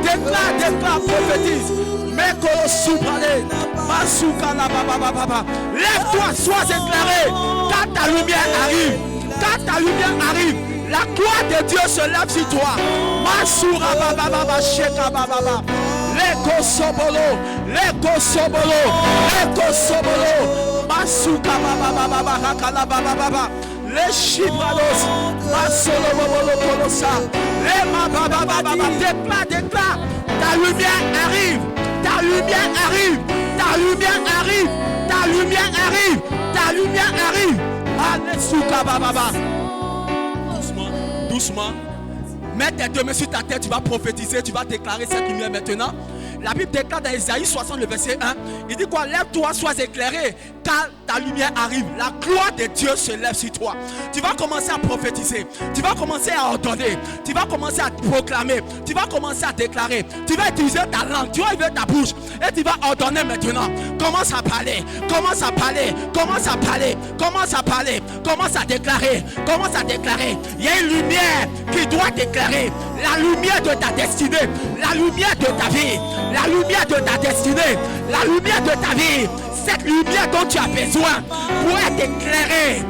Déclare, prophétise. Lève-toi, sois éclairé. Quand ta lumière arrive, la gloire de Dieu se lève sur toi. Masura baba sheka baba. Leko sobolo. Masuka baba hakala baba. Les chibrados, masolo bolo kolosa. Les baba. Déclare. Ta lumière arrive. Alléluia baba. Doucement. Mets tes deux mains sur ta tête, tu vas prophétiser, tu vas déclarer cette lumière maintenant. La Bible déclare dans Isaïe 60, le verset 1, il dit quoi? Lève-toi, sois éclairé, car ta lumière arrive. La gloire de Dieu se lève sur toi. Tu vas commencer à prophétiser, tu vas commencer à ordonner, tu vas commencer à proclamer, tu vas commencer à déclarer, tu vas utiliser ta langue, tu vas utiliser ta bouche et tu vas ordonner maintenant. Commence à parler, commence à déclarer. Il y a une lumière qui doit t'éclairer, la lumière de ta destinée, la lumière de ta vie. La lumière de ta destinée, la lumière de ta vie, cette lumière dont tu as besoin pour être éclairé.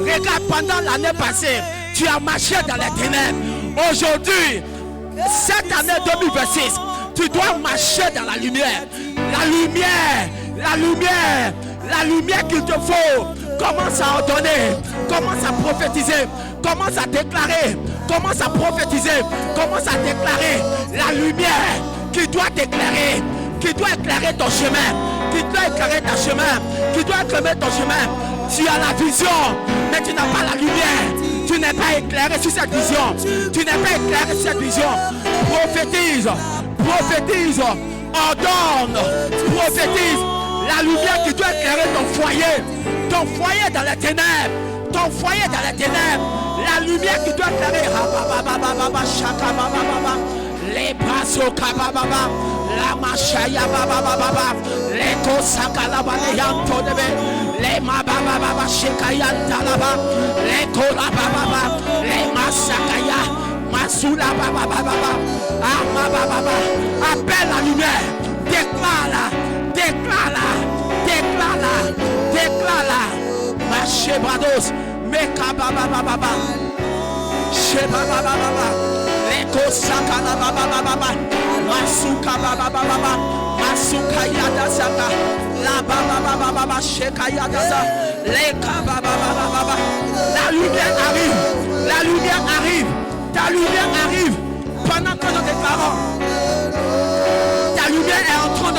Regarde, pendant l'année passée, tu as marché dans les ténèbres. Aujourd'hui, cette année 2026, tu dois marcher dans la lumière. La lumière qu'il te faut. Commence à ordonner, commence à prophétiser, commence à déclarer, commence à prophétiser, commence à déclarer la lumière qui doit t'éclairer, qui doit éclairer ton chemin, qui doit éclairer ton chemin. Tu as la vision, mais tu n'as pas la lumière. Tu n'es pas éclairé sur cette vision. Prophétise, ordonne, prophétise. La lumière qui doit éclairer ton foyer dans les ténèbres, la lumière qui doit éclairer les brasso kababa, la machaya baba, les kosakala baleyanto debe, les mababa shekayanta laba, les kola baba, les masakaya, masula baba, appelle la lumière, déclare-la, Machebrados, Mekababa, Shebaba, Leko Sakala Baba, Masuka Baba, Masuka Yadasaka, La Baba, Shekayada, Leka Baba. La lumière arrive, ta lumière arrive, pendant que nous déclarons, ta lumière est en train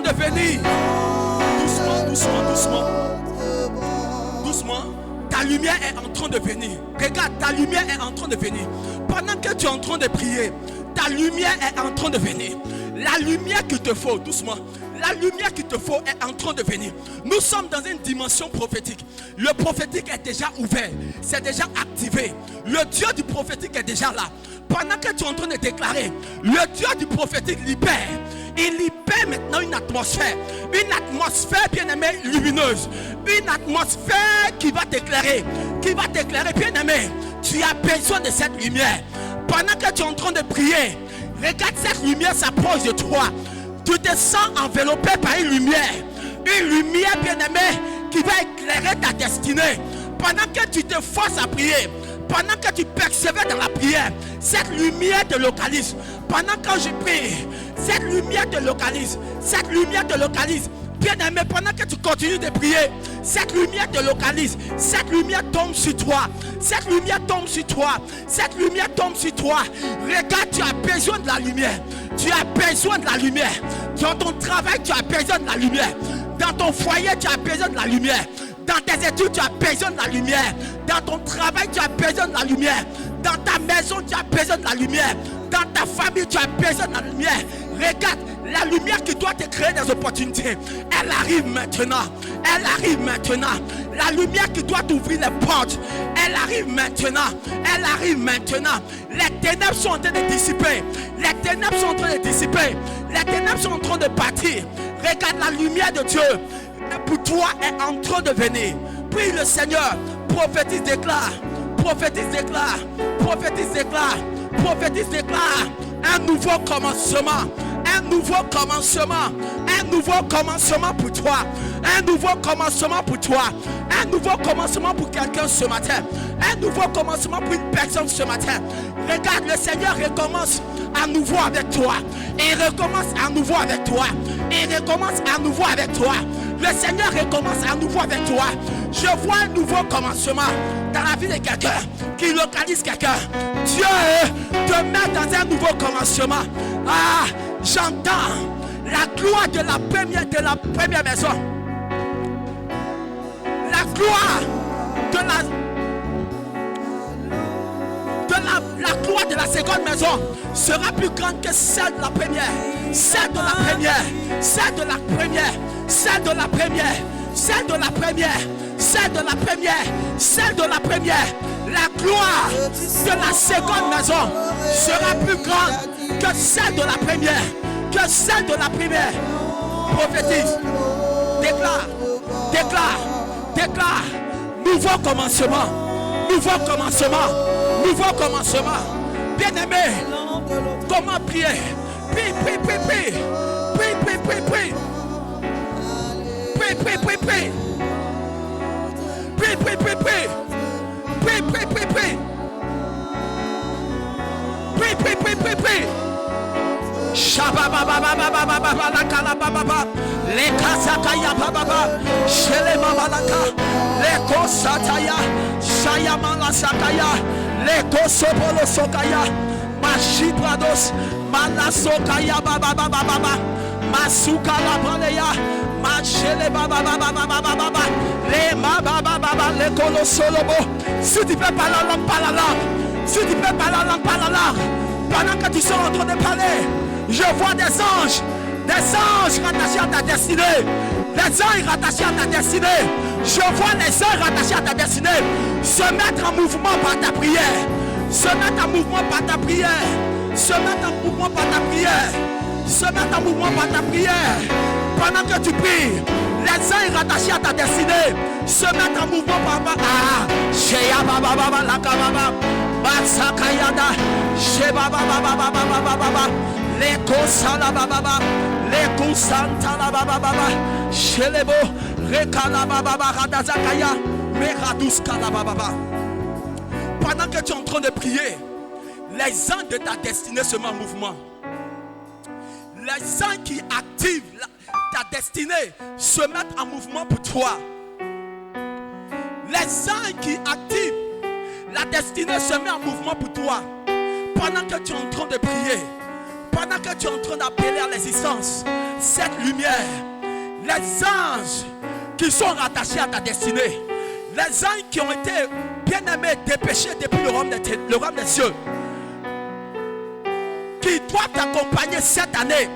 de venir. Doucement. Ta lumière est en train de venir. Regarde, ta lumière est en train de venir. Pendant que tu es en train de prier, ta lumière est en train de venir. La lumière qu'il te faut, doucement. La lumière qu'il te faut est en train de venir. Nous sommes dans une dimension prophétique. Le prophétique est déjà ouvert. C'est déjà activé. Le Dieu du prophétique est déjà là. Pendant que tu es en train de déclarer, le Dieu du prophétique libère. Il libère maintenant une atmosphère bien aimée lumineuse, une atmosphère qui va t'éclairer, bien aimé. Tu as besoin de cette lumière. Pendant que tu es en train de prier, regarde, cette lumière s'approche de toi. Tu te sens enveloppé par une lumière bien aimée qui va éclairer ta destinée. Pendant que tu te forces à prier, pendant que tu persévères dans la prière, cette lumière te localise. Pendant que je prie, cette lumière te localise. Bien aimé, pendant que tu continues de prier, cette lumière te localise. Cette lumière tombe sur toi. Regarde, tu as besoin de la lumière. Dans ton travail, tu as besoin de la lumière. Dans ton foyer, tu as besoin de la lumière. Dans tes études, tu as besoin de la lumière. Dans ton travail, tu as besoin de la lumière. Dans ta maison, tu as besoin de la lumière. Dans ta famille, tu as besoin de la lumière. Regarde, la lumière qui doit te créer des opportunités, elle arrive maintenant. La lumière qui doit t'ouvrir les portes, elle arrive maintenant. Les ténèbres sont en train de dissiper. Les ténèbres sont en train de partir. Regarde, la lumière de Dieu pour toi est en train de venir. Prie le Seigneur. Prophétise, déclare. Prophétise, déclare. Prophétise, déclare. Prophétise, déclare. Un nouveau commencement. Un nouveau commencement. Un nouveau commencement pour toi. Un nouveau commencement pour toi. Un nouveau commencement pour quelqu'un ce matin. Un nouveau commencement pour une personne ce matin. Regarde, le Seigneur recommence à nouveau avec toi. Et recommence à nouveau avec toi. Et recommence à nouveau avec toi. Le Seigneur recommence à nouveau avec toi. Je vois un nouveau commencement dans la vie de quelqu'un qui localise quelqu'un. Dieu te met dans un nouveau commencement. Ah, j'entends la gloire de la première maison. La gloire la gloire de la seconde maison sera plus grande que celle de la première. Celle de la première. Celle de la première. Celle de la première. Celle de la première. Celle de la première. Celle de la première. La gloire de la seconde maison sera plus grande que celle de la première. Que celle de la première. Prophétise. Déclare. Déclare. Déclare. Nouveau commencement. Nouveau commencement. Nouveau commencement. Bien-aimé, comment prier? Prie, prie, prie, prie. Prie, prie, prie, prie. Prie, prie, prie, prie. Prie, prie, prie, prie. Prie, prie, prie, prie. Prie, prie, prie, prie, prie. Shababababababababa la kalabababa. Le kasakaya bababa. Shele mamalaka. Le kosataya. Shayamala sakaya. Le kosobolo sokaya. Mashibrados. Malasokaya bababababa. Masuka la baleya. Machele babababababa. Le mabababa le kolosolobo. Si tu peux parler la langue, parle la langue. Si tu peux parler la langue, parle la langue. Pendant que tu seras en train de parler, je vois des anges rattachés à ta destinée. Les anges rattachés à ta destinée. Je vois les anges rattachés à ta destinée se mettre en mouvement par ta prière. Se mettre en mouvement par ta prière. Se mettre en mouvement par ta prière. Se mettre en mouvement par ta prière. Pendant que tu pries, les anges rattachés à ta destinée se mettent en mouvement par ta prière. Sheya baba baba la kababa. Batsakayada. Sheba baba baba baba baba. Leko sala baba. Leko santa la baba baba. Shelebo. Rekala baba radazakaya. Meraduska la baba. Pendant que tu es en train de prier, les anges de ta destinée se mettent en mouvement. Les anges qui activent ta destinée se mettent en mouvement pour toi. Les anges qui activent la destinée se mettent en mouvement pour toi. Pendant que tu es en train de prier, pendant que tu es en train d'appeler à l'existence cette lumière, les anges qui sont rattachés à ta destinée, les anges qui ont été bien aimés, dépêchés depuis le royaume des cieux, qui doivent t'accompagner cette année,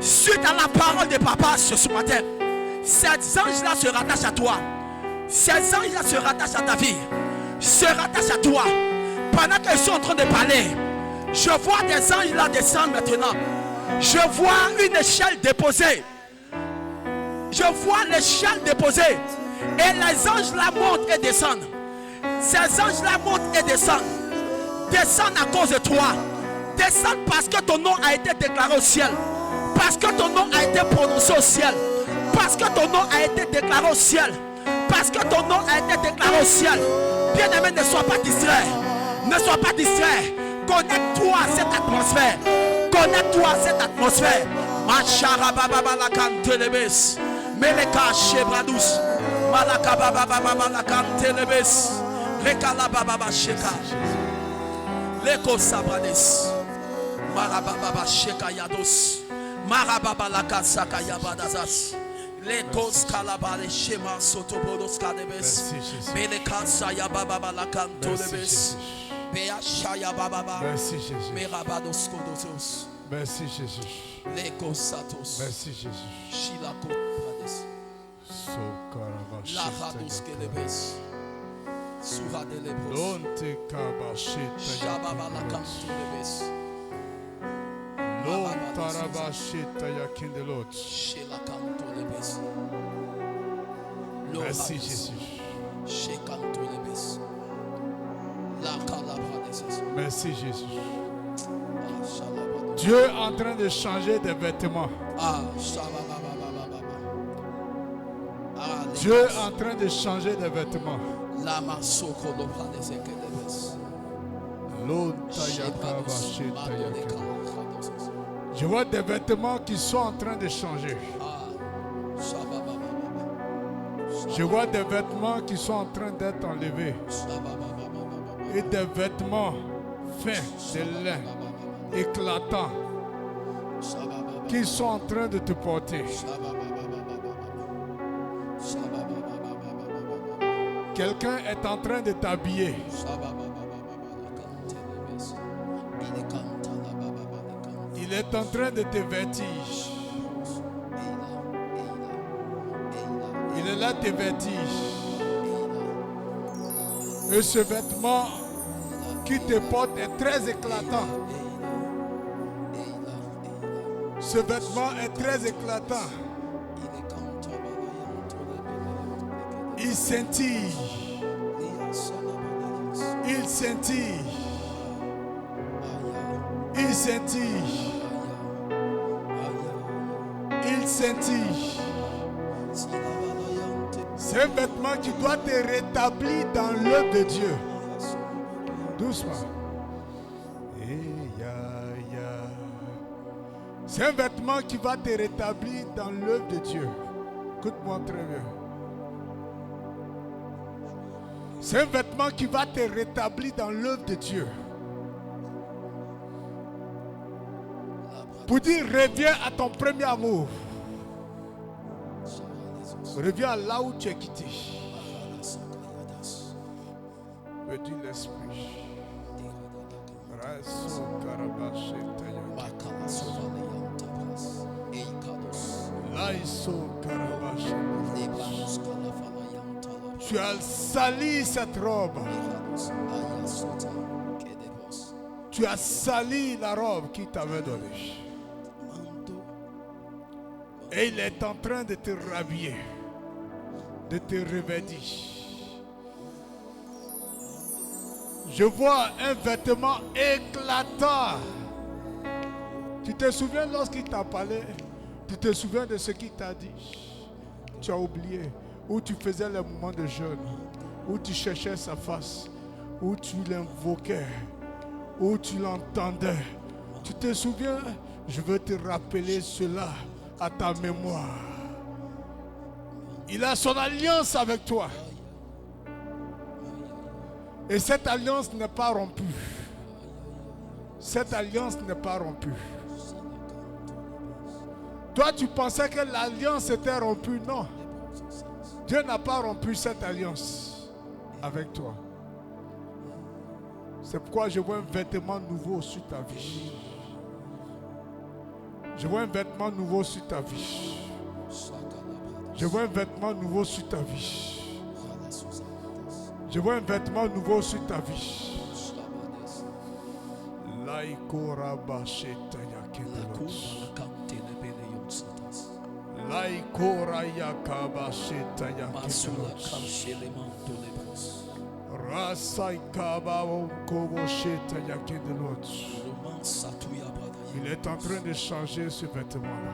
suite à la parole de papa ce matin, ces anges-là se rattachent à toi. Ces anges-là se rattachent à ta vie, se rattachent à toi. Pendant qu'ils sont en train de parler, je vois des anges là descendre maintenant. Je vois une échelle déposée. Je vois l'échelle déposée. Et les anges là montent et descendent. Ces anges là montent et descendent. Descendent à cause de toi. Descendent parce que ton nom a été déclaré au ciel. Parce que ton nom a été prononcé au ciel. Parce que ton nom a été déclaré au ciel. Parce que ton nom a été déclaré au ciel. Bien-aimé, ne sois pas distrait. Ne sois pas distrait. Connecte-toi à cette atmosphère. Connecte-toi à cette atmosphère. Machara baba la cantelebes. Meleka shebradus. Malaka baba la cantelebes. Rekala baba sheka. Leko sabrades. Marababa sheka yados. Marababa la kasaka yabadazas. Lekos kalabale shema sotobodos kadebes. Melekasa yababa la cantolebes. Beashaya bababa. Merci Jésus. Merabados kodosos. Merci Jésus. Lekos satos. Merci Jésus. Shilako prades. La rados kelebes. Suva de lebros. Shababa la cantolebes. Merci Jésus. Merci Jésus. Dieu est en train de changer des vêtements. Dieu est en train de changer des vêtements. Je vois des vêtements qui sont en train de changer. Je vois des vêtements qui sont en train d'être enlevés. Et des vêtements fins de lin, éclatants, qui sont en train de te porter. Quelqu'un est en train de t'habiller. Il est en train de te vêtir. Il est là te vêtir. Et ce vêtement qui te porte est très éclatant. Ce vêtement est très éclatant. Il scintille. Il scintille. Il scintille. Il scintille. C'est un vêtement qui doit te rétablir dans l'œuvre de Dieu. Doucement. C'est un vêtement qui va te rétablir dans l'œuvre de Dieu. Écoute-moi très bien. C'est un vêtement qui va te rétablir dans l'œuvre de Dieu. Pour dire, reviens à ton premier amour. Reviens là où tu es quitté. Me dit l'esprit. Tu as sali cette robe. Tu as sali la robe qu'il t'avait donnée. Et il est en train de te rhabiller, de te revêtir. Je vois un vêtement éclatant. Tu te souviens lorsqu'il t'a parlé? Tu te souviens de ce qu'il t'a dit? Tu as oublié. Où tu faisais les moments de jeûne, où tu cherchais sa face, où tu l'invoquais, où tu l'entendais. Tu te souviens? Je veux te rappeler cela à ta mémoire. Il a son alliance avec toi. Et cette alliance n'est pas rompue. Cette alliance n'est pas rompue. Toi, tu pensais que l'alliance était rompue. Non. Dieu n'a pas rompu cette alliance avec toi. C'est pourquoi je vois un vêtement nouveau sur ta vie. Je vois un vêtement nouveau sur ta vie. Je vois un vêtement nouveau sur ta vie. Je vois un vêtement nouveau sur ta vie. Il est en train de changer ce vêtement-là.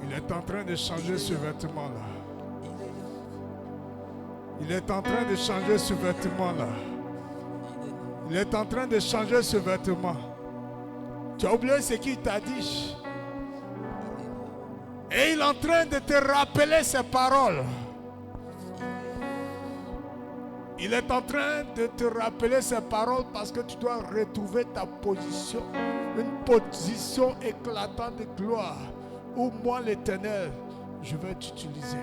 Il est en train de changer ce vêtement-là. Il est en train de changer ce vêtement-là. Il est en train de changer ce vêtement. Tu as oublié ce qu'il t'a dit. Et il est en train de te rappeler ses paroles. Il est en train de te rappeler ses paroles parce que tu dois retrouver ta position. Une position éclatante de gloire. Où moi l'Éternel, je vais t'utiliser.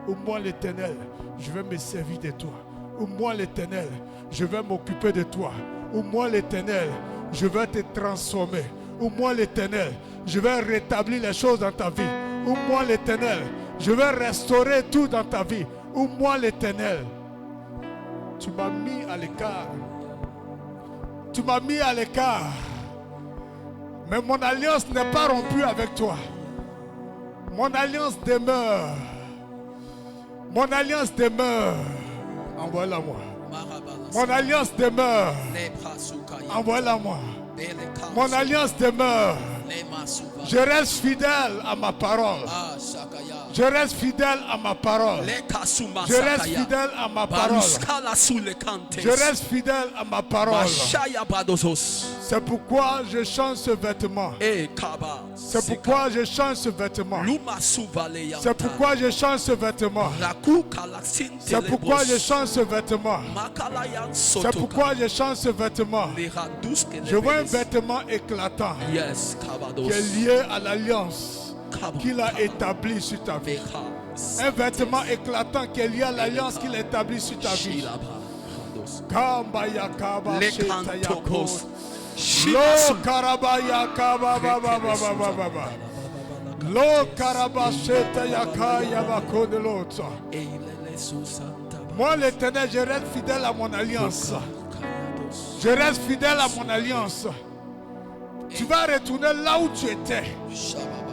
Où moi l'Éternel, je vais me servir de toi. Où moi l'Éternel, je vais m'occuper de toi. Où moi l'Éternel, je vais te transformer. Où moi l'Éternel, je vais rétablir les choses dans ta vie. Où moi l'Éternel, je vais restaurer tout dans ta vie. Où moi l'Éternel, tu m'as mis à l'écart. Tu m'as mis à l'écart. Mais mon alliance n'est pas rompue avec toi. Mon alliance demeure. Mon alliance demeure. Envoie-la moi. Mon alliance demeure. Envoie-la moi. Mon alliance demeure. Je reste fidèle à ma parole. Je reste fidèle à ma parole. Je reste fidèle à ma parole. Je reste fidèle à ma parole. C'est pourquoi je change ce vêtement. C'est pourquoi je change ce vêtement. C'est pourquoi je change ce vêtement. C'est pourquoi je change ce vêtement. C'est pourquoi je change ce vêtement. Je vois un vêtement éclatant qui est lié à l'alliance qu'il a établie sur ta vie. Un vêtement éclatant qui est lié à l'alliance qu'il a établie sur ta vie. Lo karabaya kaba baba baba baba. Lo karabasheta yakaya bakodelota. Moi l'Éternel, je reste fidèle à mon alliance. Je reste fidèle à mon alliance. Tu vas retourner là où tu étais.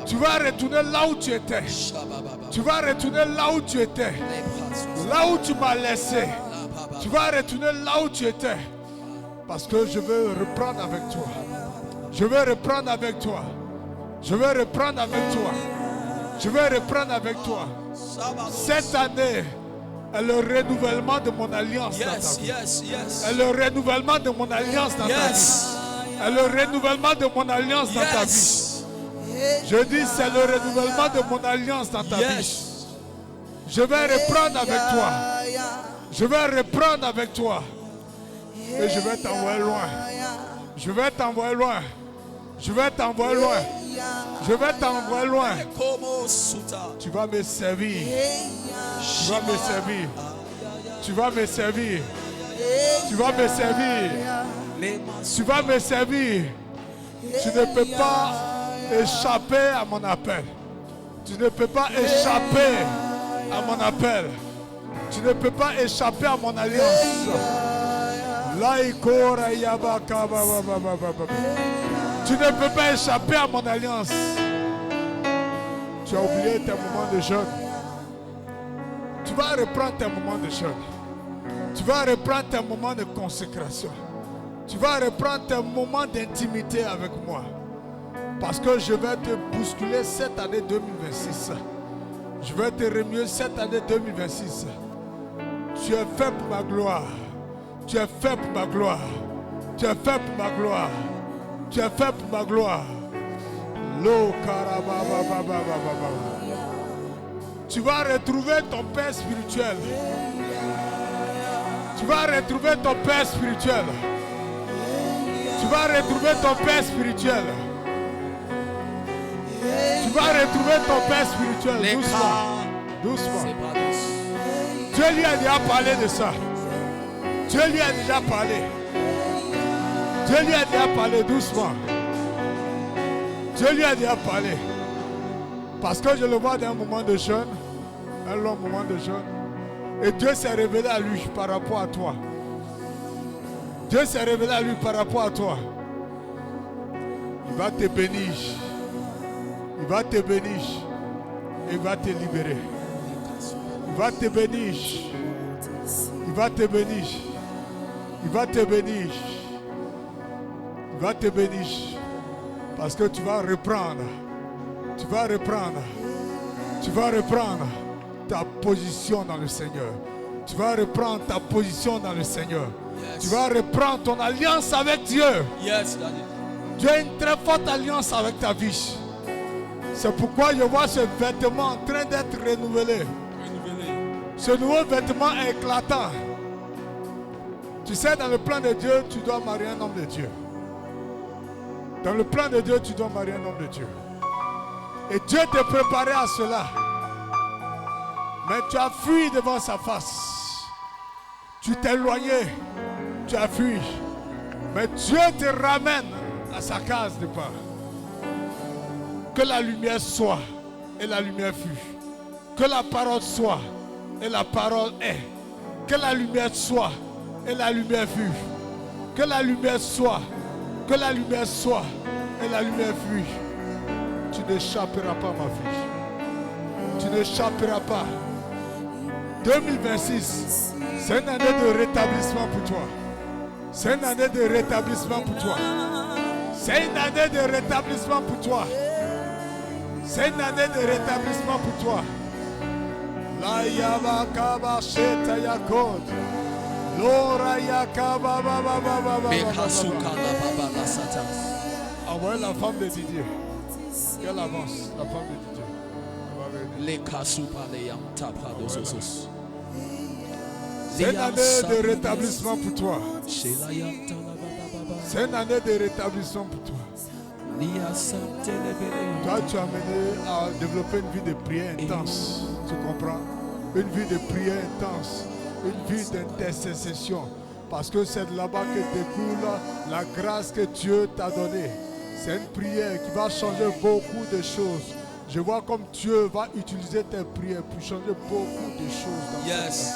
Tu vas retourner là où tu étais. Tu vas retourner là où tu étais. Là où tu m'as laissé. Tu vas retourner là où tu étais. Parce que je veux reprendre avec toi. Je veux reprendre avec toi. Je veux reprendre avec toi. Je veux reprendre avec toi. Cette année est le renouvellement de mon alliance dans ta vie. Est le renouvellement de mon alliance dans ta vie. Est le renouvellement de mon alliance dans ta vie. Je dis c'est le renouvellement de mon alliance dans ta vie. Je vais reprendre avec toi. Je vais reprendre avec toi. Et je vais t'envoyer loin. Je vais t'envoyer loin. Je vais t'envoyer loin. Je vais t'envoyer loin. Tu vas me servir. Tu vas me servir. Tu vas me servir. Tu vas me servir. Tu vas me servir. Tu ne peux pas échapper à mon appel. Tu ne peux pas échapper à mon appel. Tu ne peux pas échapper à mon alliance. Tu ne peux pas échapper à mon alliance. Tu as oublié tes moments de jeûne. Tu vas reprendre tes moments de jeûne. Tu vas reprendre tes moments de consécration. Tu vas reprendre tes moments d'intimité avec moi. Parce que je vais te bousculer cette année 2026. Je vais te remuer cette année 2026. Tu es fait pour ma gloire. Tu es fait pour ma gloire. Tu es fait pour ma gloire. Tu es fait pour ma gloire. Tu vas retrouver ton Père spirituel. Tu vas retrouver ton Père spirituel. Tu vas retrouver ton Père spirituel. Tu vas retrouver ton Père spirituel. Doucement. Doucement. Dieu lui a déjà parlé de ça. Dieu lui a déjà parlé. Dieu lui a déjà parlé doucement. Dieu lui a déjà parlé. Parce que je le vois dans un moment de jeûne, un long moment de jeûne. Et Dieu s'est révélé à lui par rapport à toi. Dieu s'est révélé à lui par rapport à toi. Il va te bénir. Il va te bénir. Il va te libérer. Il va te bénir. Il va te bénir. Il va te bénir. Il va te bénir. Parce que tu vas reprendre. Tu vas reprendre. Tu vas reprendre ta position dans le Seigneur. Tu vas reprendre ta position dans le Seigneur. Yes. Tu vas reprendre ton alliance avec Dieu. Yes, Daddy. Dieu a une très forte alliance avec ta vie. C'est pourquoi je vois ce vêtement en train d'être renouvelé. Ce nouveau vêtement est éclatant. Tu sais, dans le plan de Dieu, tu dois marier un homme de Dieu. Dans le plan de Dieu, tu dois marier un homme de Dieu. Et Dieu t'a préparé à cela. Mais tu as fui devant sa face. Tu t'es éloigné. Tu as fui. Mais Dieu te ramène à sa case de part. Que la lumière soit et la lumière fut. Que la parole soit et la parole est. Que la lumière soit et la lumière fut. Que la lumière soit. Que la lumière soit. et la lumière fuit. Tu n'échapperas pas, ma fille. Tu n'échapperas pas. 2026, c'est une année de rétablissement pour toi. C'est une année de rétablissement pour toi. C'est une année de rétablissement pour toi. C'est une année de rétablissement pour toi. La yabakaba sheta yakod. Lora yakaba baba baba baba. Envoyez la femme de Didier. Qu'elle avance, la femme de Didier. Les kasupa les yam tapra dos osos. C'est une année de rétablissement pour toi. C'est une année de rétablissement pour toi. Toi, tu as amené à développer une vie de prière intense. Tu comprends? Une vie de prière intense. Une vie d'intercession. Parce que c'est de là-bas que découle la grâce que Dieu t'a donnée. C'est une prière qui va changer beaucoup de choses. Je vois comme Dieu va utiliser tes prières pour changer beaucoup de choses dans ta vie.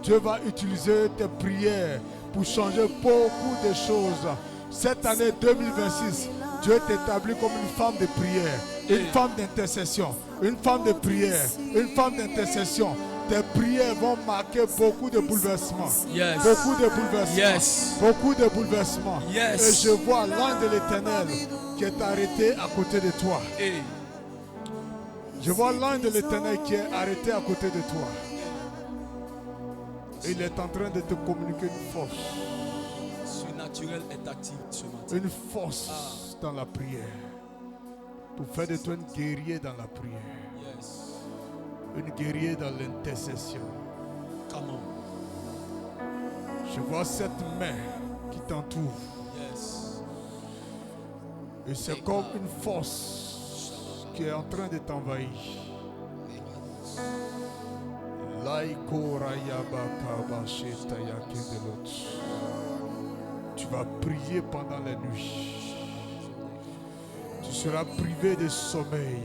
Dieu va utiliser tes prières pour changer beaucoup de choses. Cette année 2026, Dieu t'établit comme une femme de prière, une femme d'intercession, une femme de prière, une femme d'intercession. Tes prières vont marquer beaucoup de bouleversements. Beaucoup de bouleversements. Beaucoup de bouleversements. Et je vois l'ange de l'Éternel qui est arrêté à côté de toi. Je vois l'ange de l'Éternel qui est arrêté à côté de toi. Et il est en train de te communiquer une force. Surnaturel est actif ce matin. Une force dans la prière. Pour faire de toi un guerrier dans la prière. Une guerrier dans l'intercession. Je vois cette main qui t'entoure. Et c'est comme une force qui est en train de t'envahir. Tu vas prier pendant la nuit. Tu seras privé de sommeil.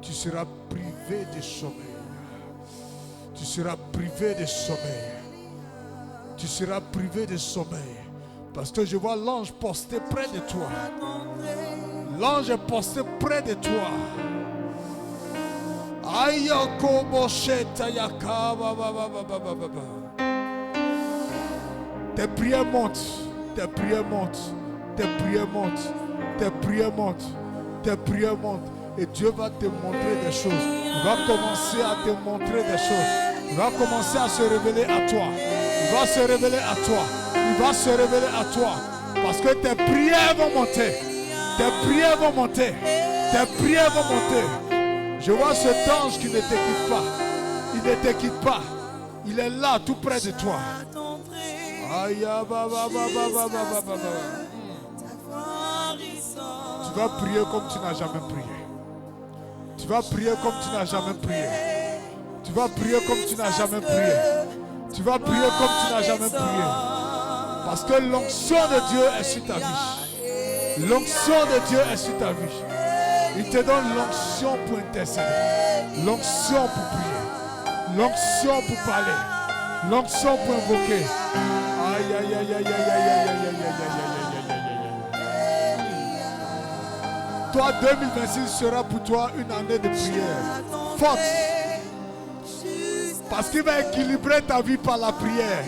Tu seras privé de sommeil. Tu seras privé de sommeil. Tu seras privé de sommeil. Parce que je vois l'ange posté près de toi. L'ange est posté près de toi. Tes prières montent. Tes prières montent. Tes prières montent. Tes prières montent. Tes prières montent. Et Dieu va te montrer des choses. Il va commencer à te montrer des choses. Il va commencer à se révéler à toi. Il va se révéler à toi. Il va se révéler à toi. Parce que tes prières vont monter. Tes prières vont monter. Tes prières vont monter. Je vois cet ange qui ne te quitte pas. Il ne te quitte pas. Il est là tout près de toi. Aïe, tu vas prier comme tu n'as jamais prié. Tu vas prier comme tu n'as jamais prié. Tu vas prier comme tu n'as jamais prié. Tu vas prier comme tu n'as jamais prié. Parce que l'onction de Dieu est sur ta vie. L'onction de Dieu est sur ta vie. Il te donne l'onction pour intercéder. L'onction pour prier. L'onction pour parler. L'onction pour invoquer. Aïe, aïe, aïe, aïe, aïe, aïe, aïe, aïe, aïe, aïe, aïe, aïe. Toi, 2026 sera pour toi une année de prière forte. Parce qu'il va équilibrer ta vie par la prière.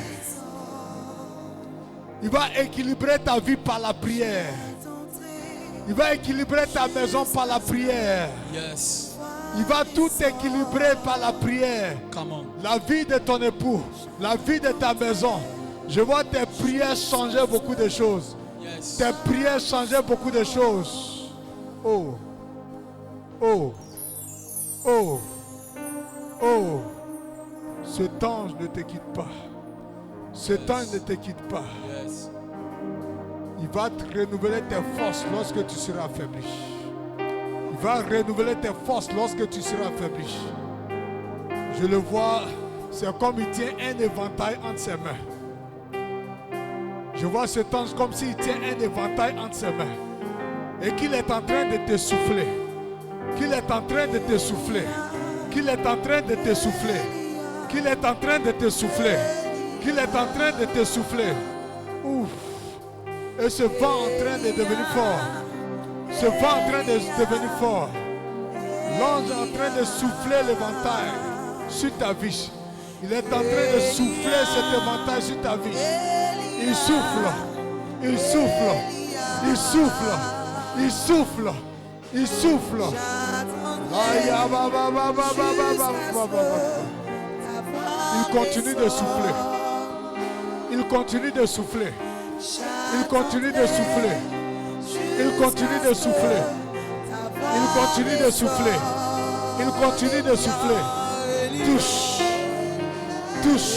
Il va équilibrer ta vie par la prière. Il va équilibrer ta maison par la prière. Il va tout équilibrer par la prière. La vie de ton époux, la vie de ta maison. Je vois tes prières changer beaucoup de choses. Tes prières changer beaucoup de choses. Oh, oh, oh, oh. Cet ange ne te quitte pas. Cet ange ne te quitte pas. Il va te renouveler tes forces lorsque tu seras affaibli. Il va renouveler tes forces lorsque tu seras affaibli. Je le vois, c'est comme il tient un éventail entre ses mains. Je vois cet ange comme s'il tient un éventail entre ses mains. Et qu'il est en train de te souffler. Qu'il est en train de te souffler. Qu'il est en train de te souffler. Qu'il est en train de te souffler. Qu'il est en train de te souffler. Ouf. Et ce vent en train de devenir fort. Ce vent est en train de devenir fort. L'ange est en train de souffler l'éventail sur ta vie. Il est en train de souffler cet éventail sur ta vie. Il souffle. Il souffle. Il souffle. Il souffle. Il souffle. Il continue de souffler. Il continue de souffler. Il continue de souffler. Il continue de souffler. Il continue de souffler. Il continue de souffler. Touche. Touche.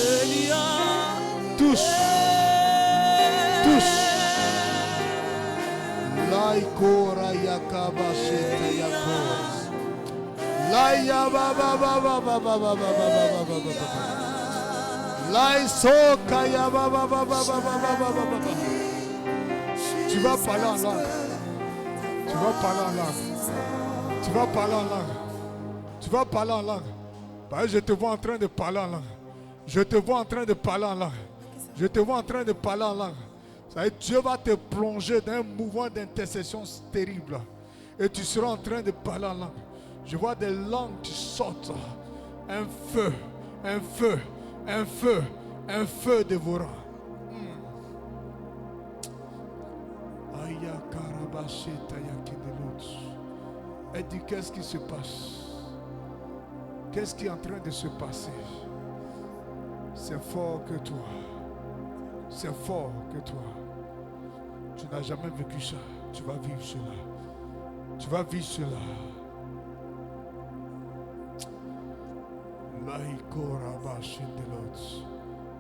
Touche. Touche. Laikora yakaba shete yakos. Laia ba ba ba ba ba ba ba ba ba ba ba ba. Lai soka ya ba ba ba ba ba ba ba ba ba. Tu vas parler en langue. Tu vas parler en langue. Tu vas parler en langue. Tu vas parler en langue. Je te vois en train de parler en langue. Je te vois en train de parler en langue. Je te vois en train de parler en langue. Dieu va te plonger dans un mouvement d'intercession terrible. Et tu seras en train de parler en langue. Je vois des langues qui sortent. Un feu, un feu, un feu, un feu dévorant. Elle dit, qu'est-ce qui se passe? Qu'est-ce qui est en train de se passer? C'est fort que toi. C'est fort que toi. Tu n'as jamais vécu ça. Tu vas vivre cela. Tu vas vivre cela.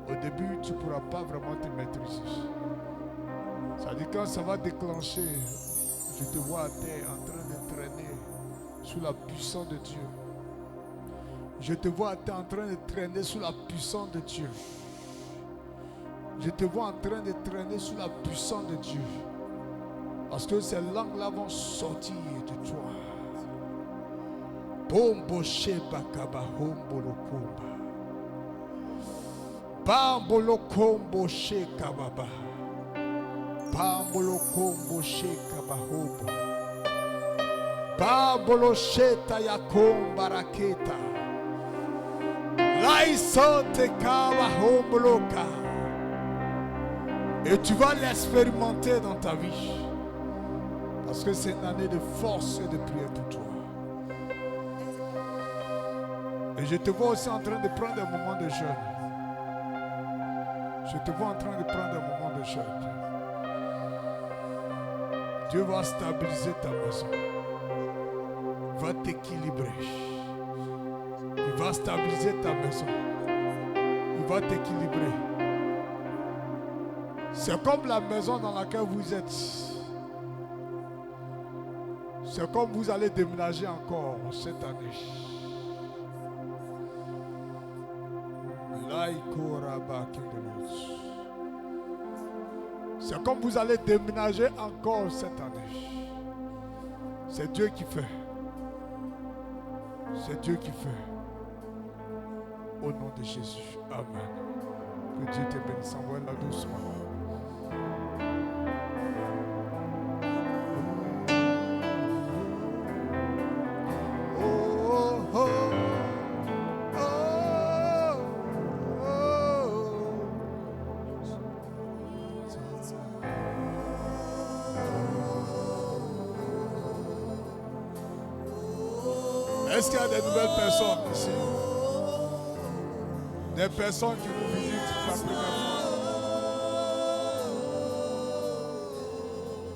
Au début, tu ne pourras pas vraiment te maîtriser. Ça dit quand ça va déclencher, je te vois à terre en train de traîner sous la puissance de Dieu. Je te vois à terre en train de traîner sous la puissance de Dieu. Je te vois en train de traîner sous la puissance de Dieu. Parce que ces langues-là vont sortir de toi. Bombo sheba kaba hombolo komba. Bambolo kombo sheka baba. Bambolo kombo sheka bahobo. Bambolo sheta ya komba raketa. Laisote kaba homboloka. Et tu vas l'expérimenter dans ta vie. Parce que c'est une année de force et de prière pour toi. Et je te vois aussi en train de prendre un moment de jeûne. Je te vois en train de prendre un moment de jeûne. Dieu va stabiliser ta maison. Il va t'équilibrer. Il va stabiliser ta maison. Il va t'équilibrer. C'est comme la maison dans laquelle vous êtes. C'est comme vous allez déménager encore cette année. C'est comme vous allez déménager encore cette année. C'est Dieu qui fait. C'est Dieu qui fait. Au nom de Jésus. Amen. Que Dieu te bénisse. Envoie-la doucement. Est-ce qu'il y a des nouvelles personnes ici? Des personnes qui nous visitent la première fois?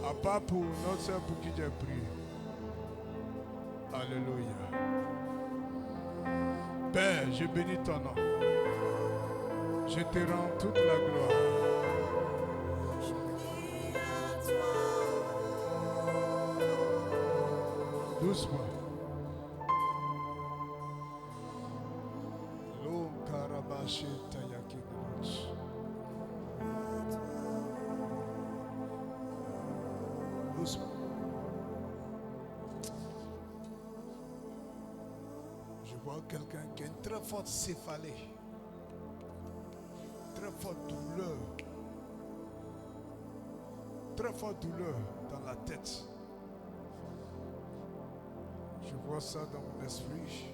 À part pour notre soeur pour qui j'ai prié. Alléluia. Père, je bénis ton nom. Je te rends toute la gloire. Doucement. Je vois quelqu'un qui a une très forte céphalée, très forte douleur dans la tête. Je vois ça dans mon esprit.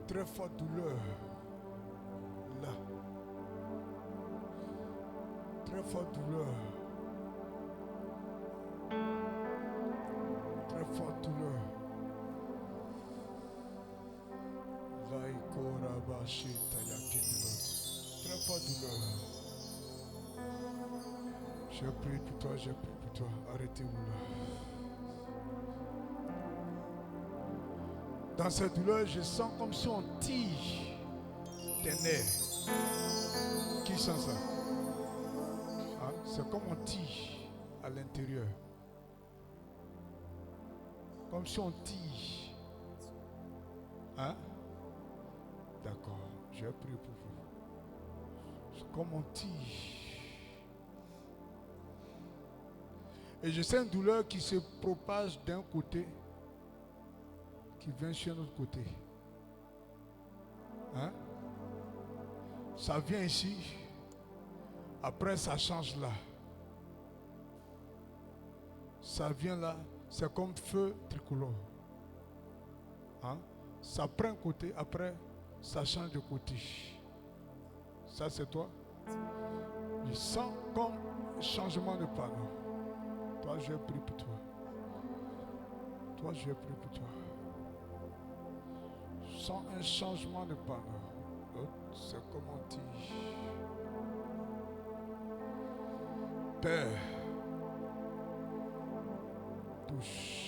Très forte douleur. Là. Très forte douleur. Très forte douleur. Très forte douleur. J'ai prié pour toi, j'ai prié pour toi. Arrêtez-vous là. Dans cette douleur, je sens comme si on tire tes nerfs. Qui sent ça? Hein? C'est comme on tire à l'intérieur. Comme si on tire. Hein? D'accord, je vais prier pour vous. C'est comme on tire. Et je sens une douleur qui se propage d'un côté, qui vient sur l'autre côté. Hein? Ça vient ici, après ça change là. Ça vient là, c'est comme feu tricolore. Hein? Ça prend un côté, après ça change de côté. Ça c'est toi. Je sens comme changement de panneau. Toi je vais prier pour toi. Toi je vais prier pour toi. Je sens un changement de panneau. L'autre c'est comme on dit. Père, touche.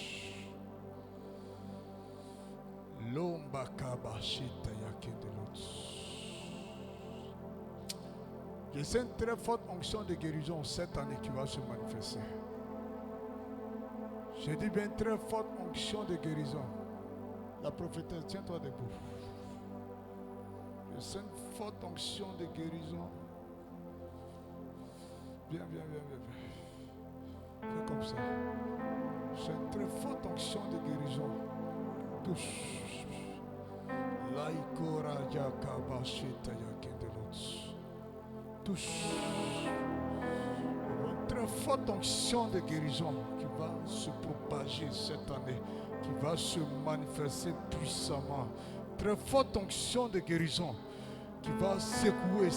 Je sens une très forte onction de guérison cette année qui va se manifester. Je dis bien très forte onction de guérison. La prophétesse, tiens-toi debout. Je sens une forte onction de guérison. Viens. Fais comme ça. Je sens une très forte onction de guérison. Touche. Touche. Une très forte onction de guérison qui va se propager cette année, qui va se manifester puissamment. Très forte onction de guérison qui va secouer.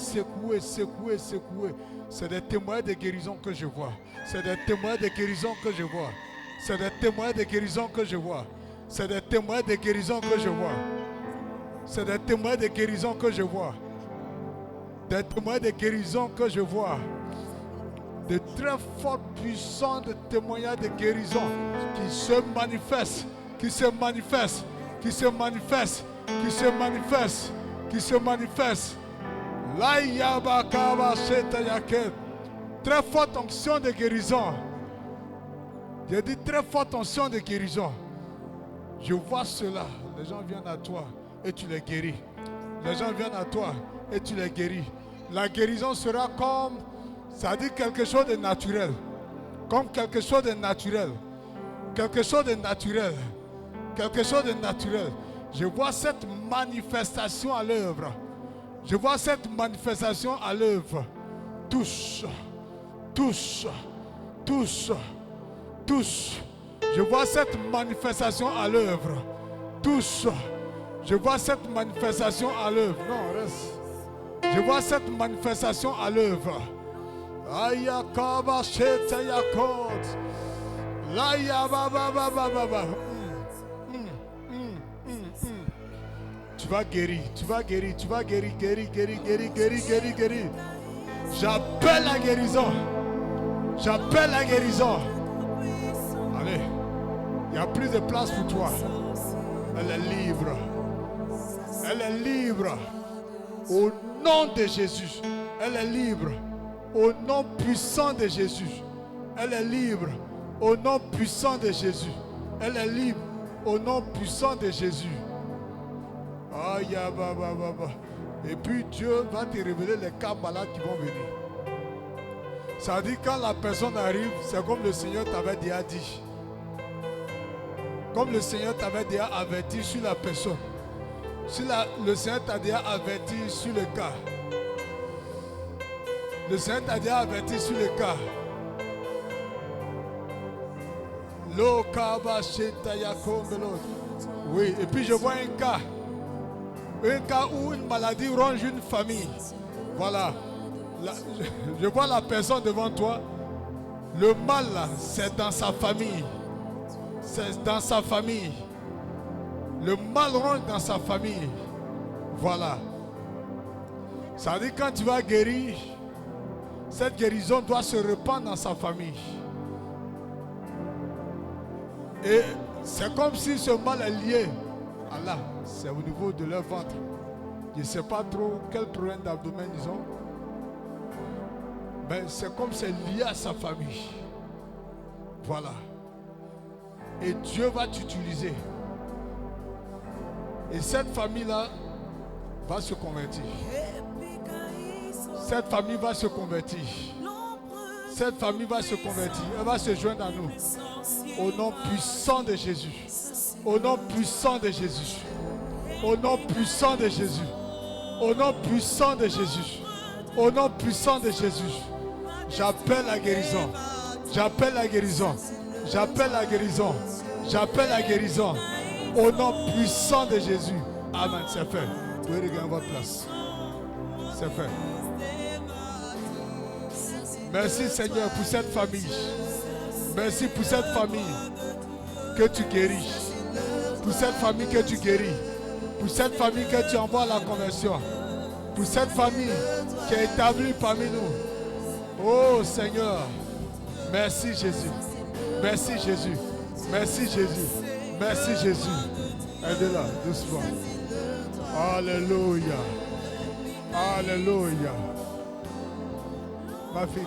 C'est des témoins de guérison que je vois. C'est des témoins de guérison que je vois. C'est des témoins de guérison que je vois. C'est des témoins de guérison que je vois. C'est des témoins de guérison que je vois. Des témoins de guérison que je vois. De très forts, puissants témoignages de guérison qui se manifestent, qui se manifestent. Très forte onction de guérison. J'ai dit très forte onction de guérison. Je vois cela. Les gens viennent à toi et tu les guéris. Les gens viennent à toi et tu les guéris. La guérison sera comme, ça dit quelque chose de naturel. Comme quelque chose de naturel. Quelque chose de naturel. Quelque chose de naturel. Je vois cette manifestation à l'œuvre. Je vois cette manifestation à l'œuvre. Touche. Je vois cette manifestation à l'œuvre. Touche. Je vois cette manifestation à l'œuvre. Non, reste. Je vois cette manifestation à l'œuvre. Tu vas guérir. J'appelle la guérison. Allez, il n'y a plus de place pour toi. Elle est libre. Au nom de Jésus. Elle est libre. Au nom puissant de Jésus. Elle est libre. Au nom puissant de Jésus. Elle est libre. Au nom puissant de Jésus. Aïe, et puis Dieu va te révéler les cas malades qui vont venir. Ça dit quand la personne arrive, c'est comme le Seigneur t'avait déjà dit. Comme le Seigneur t'avait déjà averti sur la personne. Si le Seigneur t'a déjà averti sur le cas. Le Seigneur t'a déjà averti sur le cas. Oui, et puis je vois un cas où une maladie ronge une famille. Voilà. Je vois la personne devant toi. Le mal, c'est dans sa famille. C'est dans sa famille. Le mal ronge dans sa famille. Voilà. Ça veut dire quand tu vas guérir, cette guérison doit se répandre dans sa famille. Et c'est comme si ce mal est lié. Allah, c'est au niveau de leur ventre. Je ne sais pas trop quel problème d'abdomen ils ont. Mais c'est comme c'est lié à sa famille. Voilà. Et Dieu va t'utiliser. Et cette famille-là va se convertir. Cette famille va se convertir. Cette famille va se convertir. Elle va se joindre à nous. Au nom puissant de Jésus. Au nom puissant de Jésus. Au nom puissant de Jésus. Au nom puissant de Jésus. Au nom puissant de Jésus. J'appelle la guérison. J'appelle la guérison. J'appelle la guérison. J'appelle la guérison. Au nom puissant de Jésus. Amen. C'est fait. Vous pouvez regagner votre place. C'est fait. Merci Seigneur pour cette famille. Merci pour cette famille que tu guéris. Pour cette famille que tu guéris. Pour cette famille que tu envoies à la conversion. Pour cette famille qui est établie parmi nous. Oh Seigneur. Merci Jésus. Merci Jésus. Merci Jésus. Merci Jésus. Aide-la doucement. Alléluia. Alléluia. Ma fille.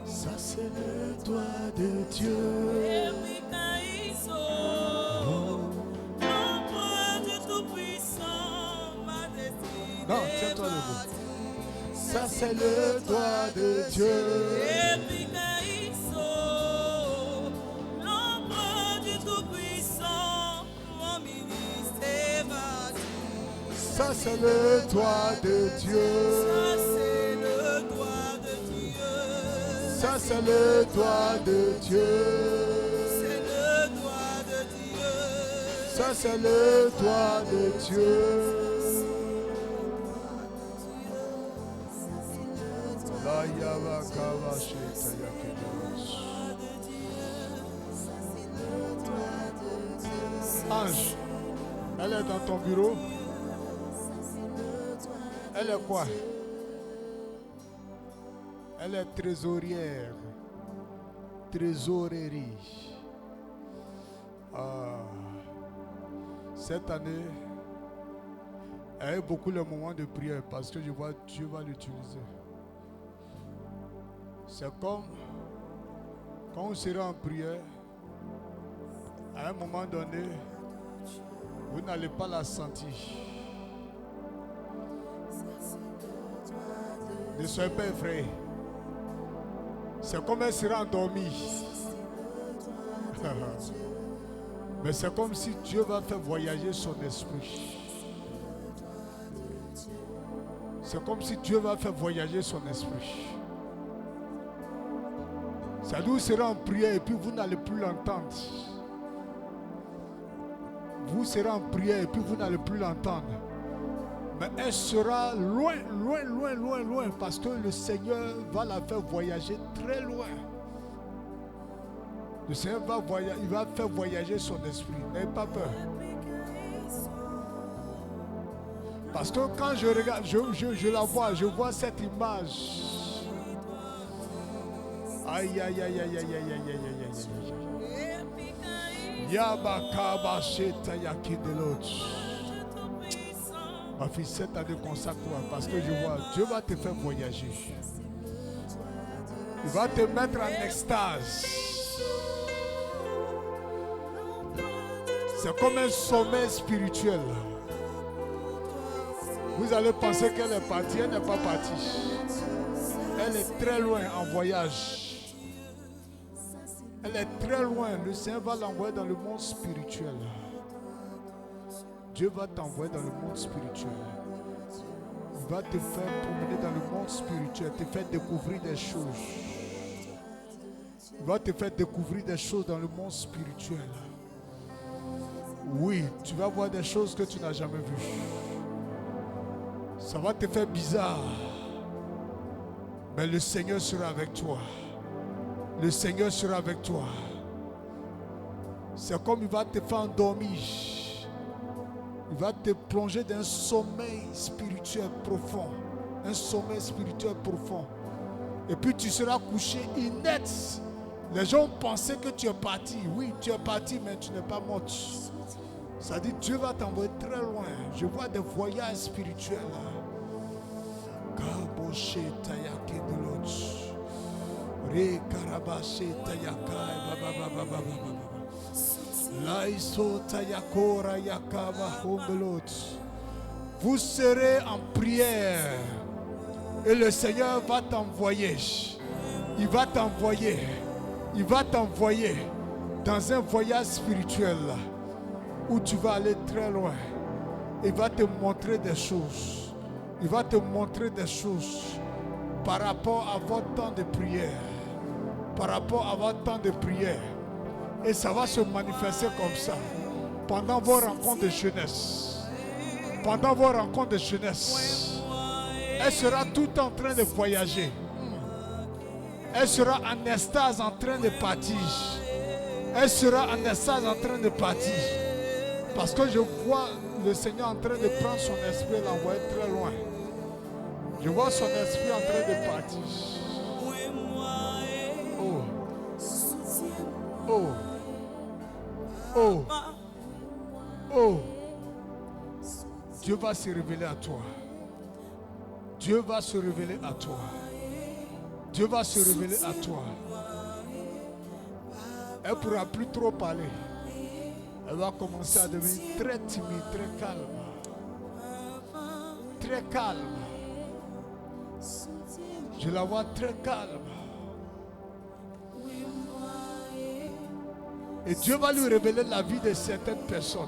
Ça c'est le doigt de Dieu. Non, tiens-toi debout. Ça c'est le doigt de Dieu. Ça c'est le doigt de Dieu. Ça c'est le doigt de Dieu. Ça c'est le doigt de Dieu. Ange, elle est dans ton bureau. Elle est quoi? Elle est trésorière. Trésorerie. Cette année, elle a eu beaucoup de moments de prière parce que je vois Dieu va l'utiliser. C'est comme quand vous serez en prière, à un moment donné, vous n'allez pas la sentir. Ne soyez pas effrayés. C'est comme elle sera endormie. Mais c'est comme si Dieu va faire voyager son esprit. C'est comme si Dieu va faire voyager son esprit. Ça nous sera en prière et puis vous n'allez plus l'entendre. Vous serez en prière et puis vous n'allez plus l'entendre. Mais elle sera loin, loin, loin, loin, loin parce que le Seigneur va la faire voyager très loin. Le Seigneur va voyager, il va faire voyager son esprit. N'ayez pas peur. Parce que quand je regarde, je la vois, je vois cette image. Aïe, aïe, aïe, aïe, aïe, aïe, aïe, aïe, aïe, aïe. Yabakaba Sheta Yakidelot. Ma fille, cette année, consacre-toi parce que je vois, Dieu va te faire voyager. Il va te mettre en extase. C'est comme un sommet spirituel. Vous allez penser qu'elle est partie, elle n'est pas partie. Elle est très loin en voyage. Elle est très loin. Le Seigneur va l'envoyer dans le monde spirituel. Dieu va t'envoyer dans le monde spirituel. Il va te faire promener dans le monde spirituel, te faire découvrir des choses. Il va te faire découvrir des choses dans le monde spirituel. Oui, tu vas voir des choses que tu n'as jamais vues. Ça va te faire bizarre. Mais le Seigneur sera avec toi. Le Seigneur sera avec toi. C'est comme il va te faire endormir. Il va te plonger dans un sommeil spirituel profond. Un sommeil spirituel profond. Et puis tu seras couché inerte. Les gens pensaient que tu es parti. Oui, tu es parti, mais tu n'es pas mort. Ça dit Dieu va t'envoyer très loin. Je vois des voyages spirituels. Kaboshe Tayake de l'autre. Re Karabashe Tayaka. Laiso Tayakora Yakaba Hombelot. Vous serez en prière. Et le Seigneur va t'envoyer. Il va t'envoyer. Il va t'envoyer dans un voyage spirituel où tu vas aller très loin. Il va te montrer des choses. Il va te montrer des choses par rapport à votre temps de prière. Par rapport à votre temps de prière. Et ça va se manifester comme ça. Pendant vos rencontres de jeunesse. Pendant vos rencontres de jeunesse. Elle sera tout en train de voyager. Elle sera en extase en train de partir. Elle sera en extase en train de partir. Parce que je vois le Seigneur en train de prendre son esprit et l'envoyer très loin. Je vois son esprit en train de partir. Oh. Oh. Oh. Oh. Dieu va se révéler à toi. Dieu va se révéler à toi. Dieu va se révéler à toi. Elle ne pourra plus trop parler. Elle va commencer à devenir très timide, très calme. Très calme. Je la vois très calme. Et Dieu va lui révéler la vie de certaines personnes.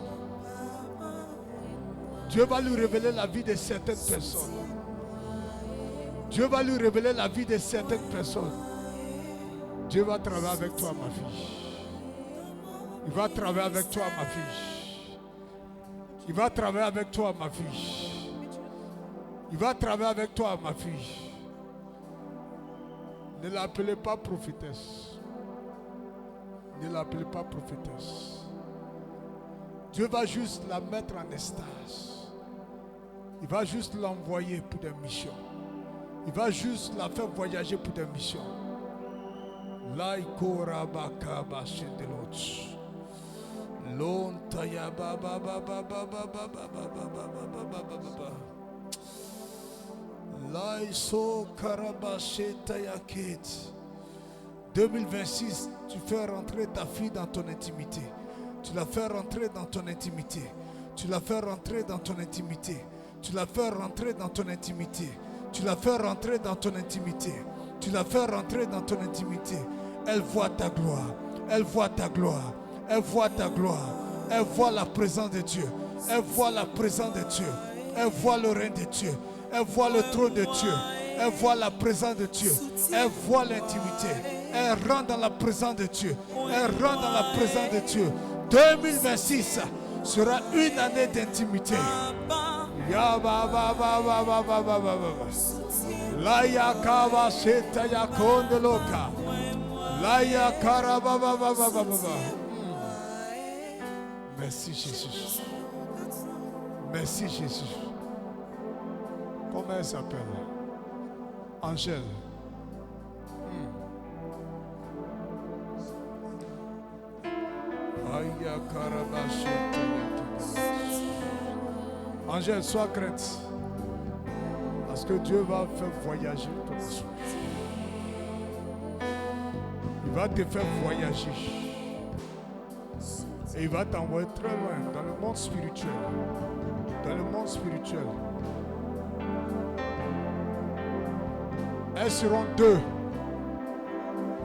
Dieu va lui révéler la vie de certaines personnes. Dieu va lui révéler la vie de certaines personnes. Dieu va travailler avec toi, ma fille. Il va travailler avec toi, ma fille. Il va travailler avec toi, ma fille. Il va travailler avec toi, ma fille. Ne l'appelez pas prophétesse. Ne l'appelez pas prophétesse. Dieu va juste la mettre en extase. Il va juste l'envoyer pour des missions. Il va juste la faire voyager pour des missions. Laïkora bakaba shendeloch. Lontaya baba baba baba baba baba baba. Laïso karabasheta yakit. 2026, tu fais rentrer ta fille dans ton intimité. Tu la fais rentrer dans ton intimité. Tu la fais rentrer dans ton intimité. Tu la fais rentrer dans ton intimité. Tu la fais rentrer dans ton intimité. Tu la fais rentrer dans ton intimité. Elle voit ta gloire. Elle voit ta gloire. Elle voit ta gloire. Elle voit la présence de Dieu. Elle voit la présence de Dieu. Elle voit le règne de Dieu. Elle voit le trône de Dieu. Elle voit la présence de Dieu. Elle voit l'intimité. Elle rentre dans la présence de Dieu. Elle rentre dans la présence de Dieu. 2026 sera une année d'intimité. Ya ba ba ba ba ba ba ba ba ba. La ya kava sheta ya kondeloka. La ya kara ba ba ba ba ba ba. Merci Jésus. Merci Jésus. Comment elle s'appelle? Angèle. Angèle, sois crainte. Parce que Dieu va faire voyager ton esprit. Il va te faire voyager. Et il va t'envoyer très loin dans le monde spirituel. Dans le monde spirituel. Elles seront deux,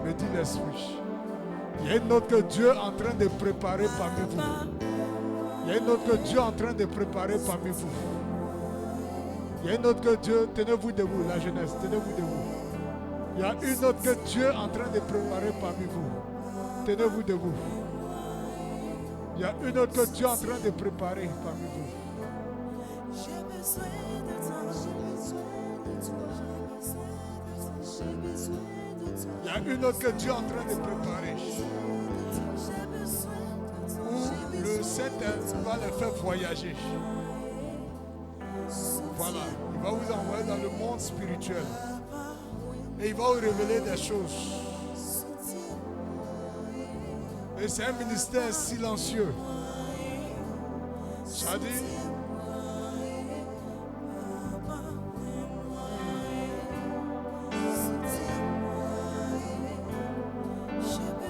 me dit l'Esprit. Il y a une autre que Dieu est en train de préparer parmi vous. Il y a une autre que Dieu est en train de préparer parmi vous. Il y a une autre que Dieu, tenez-vous debout, la jeunesse, tenez-vous debout. Il y a une autre que Dieu est en train de préparer parmi vous. Tenez-vous debout. Il y a une autre que Dieu est en train de préparer parmi vous. Il y a une autre que Dieu est en train de préparer. Où le Saint-Esprit va les faire voyager. Voilà, il va vous envoyer dans le monde spirituel. Et il va vous révéler des choses. Et c'est un ministère silencieux. C'est-à-dire,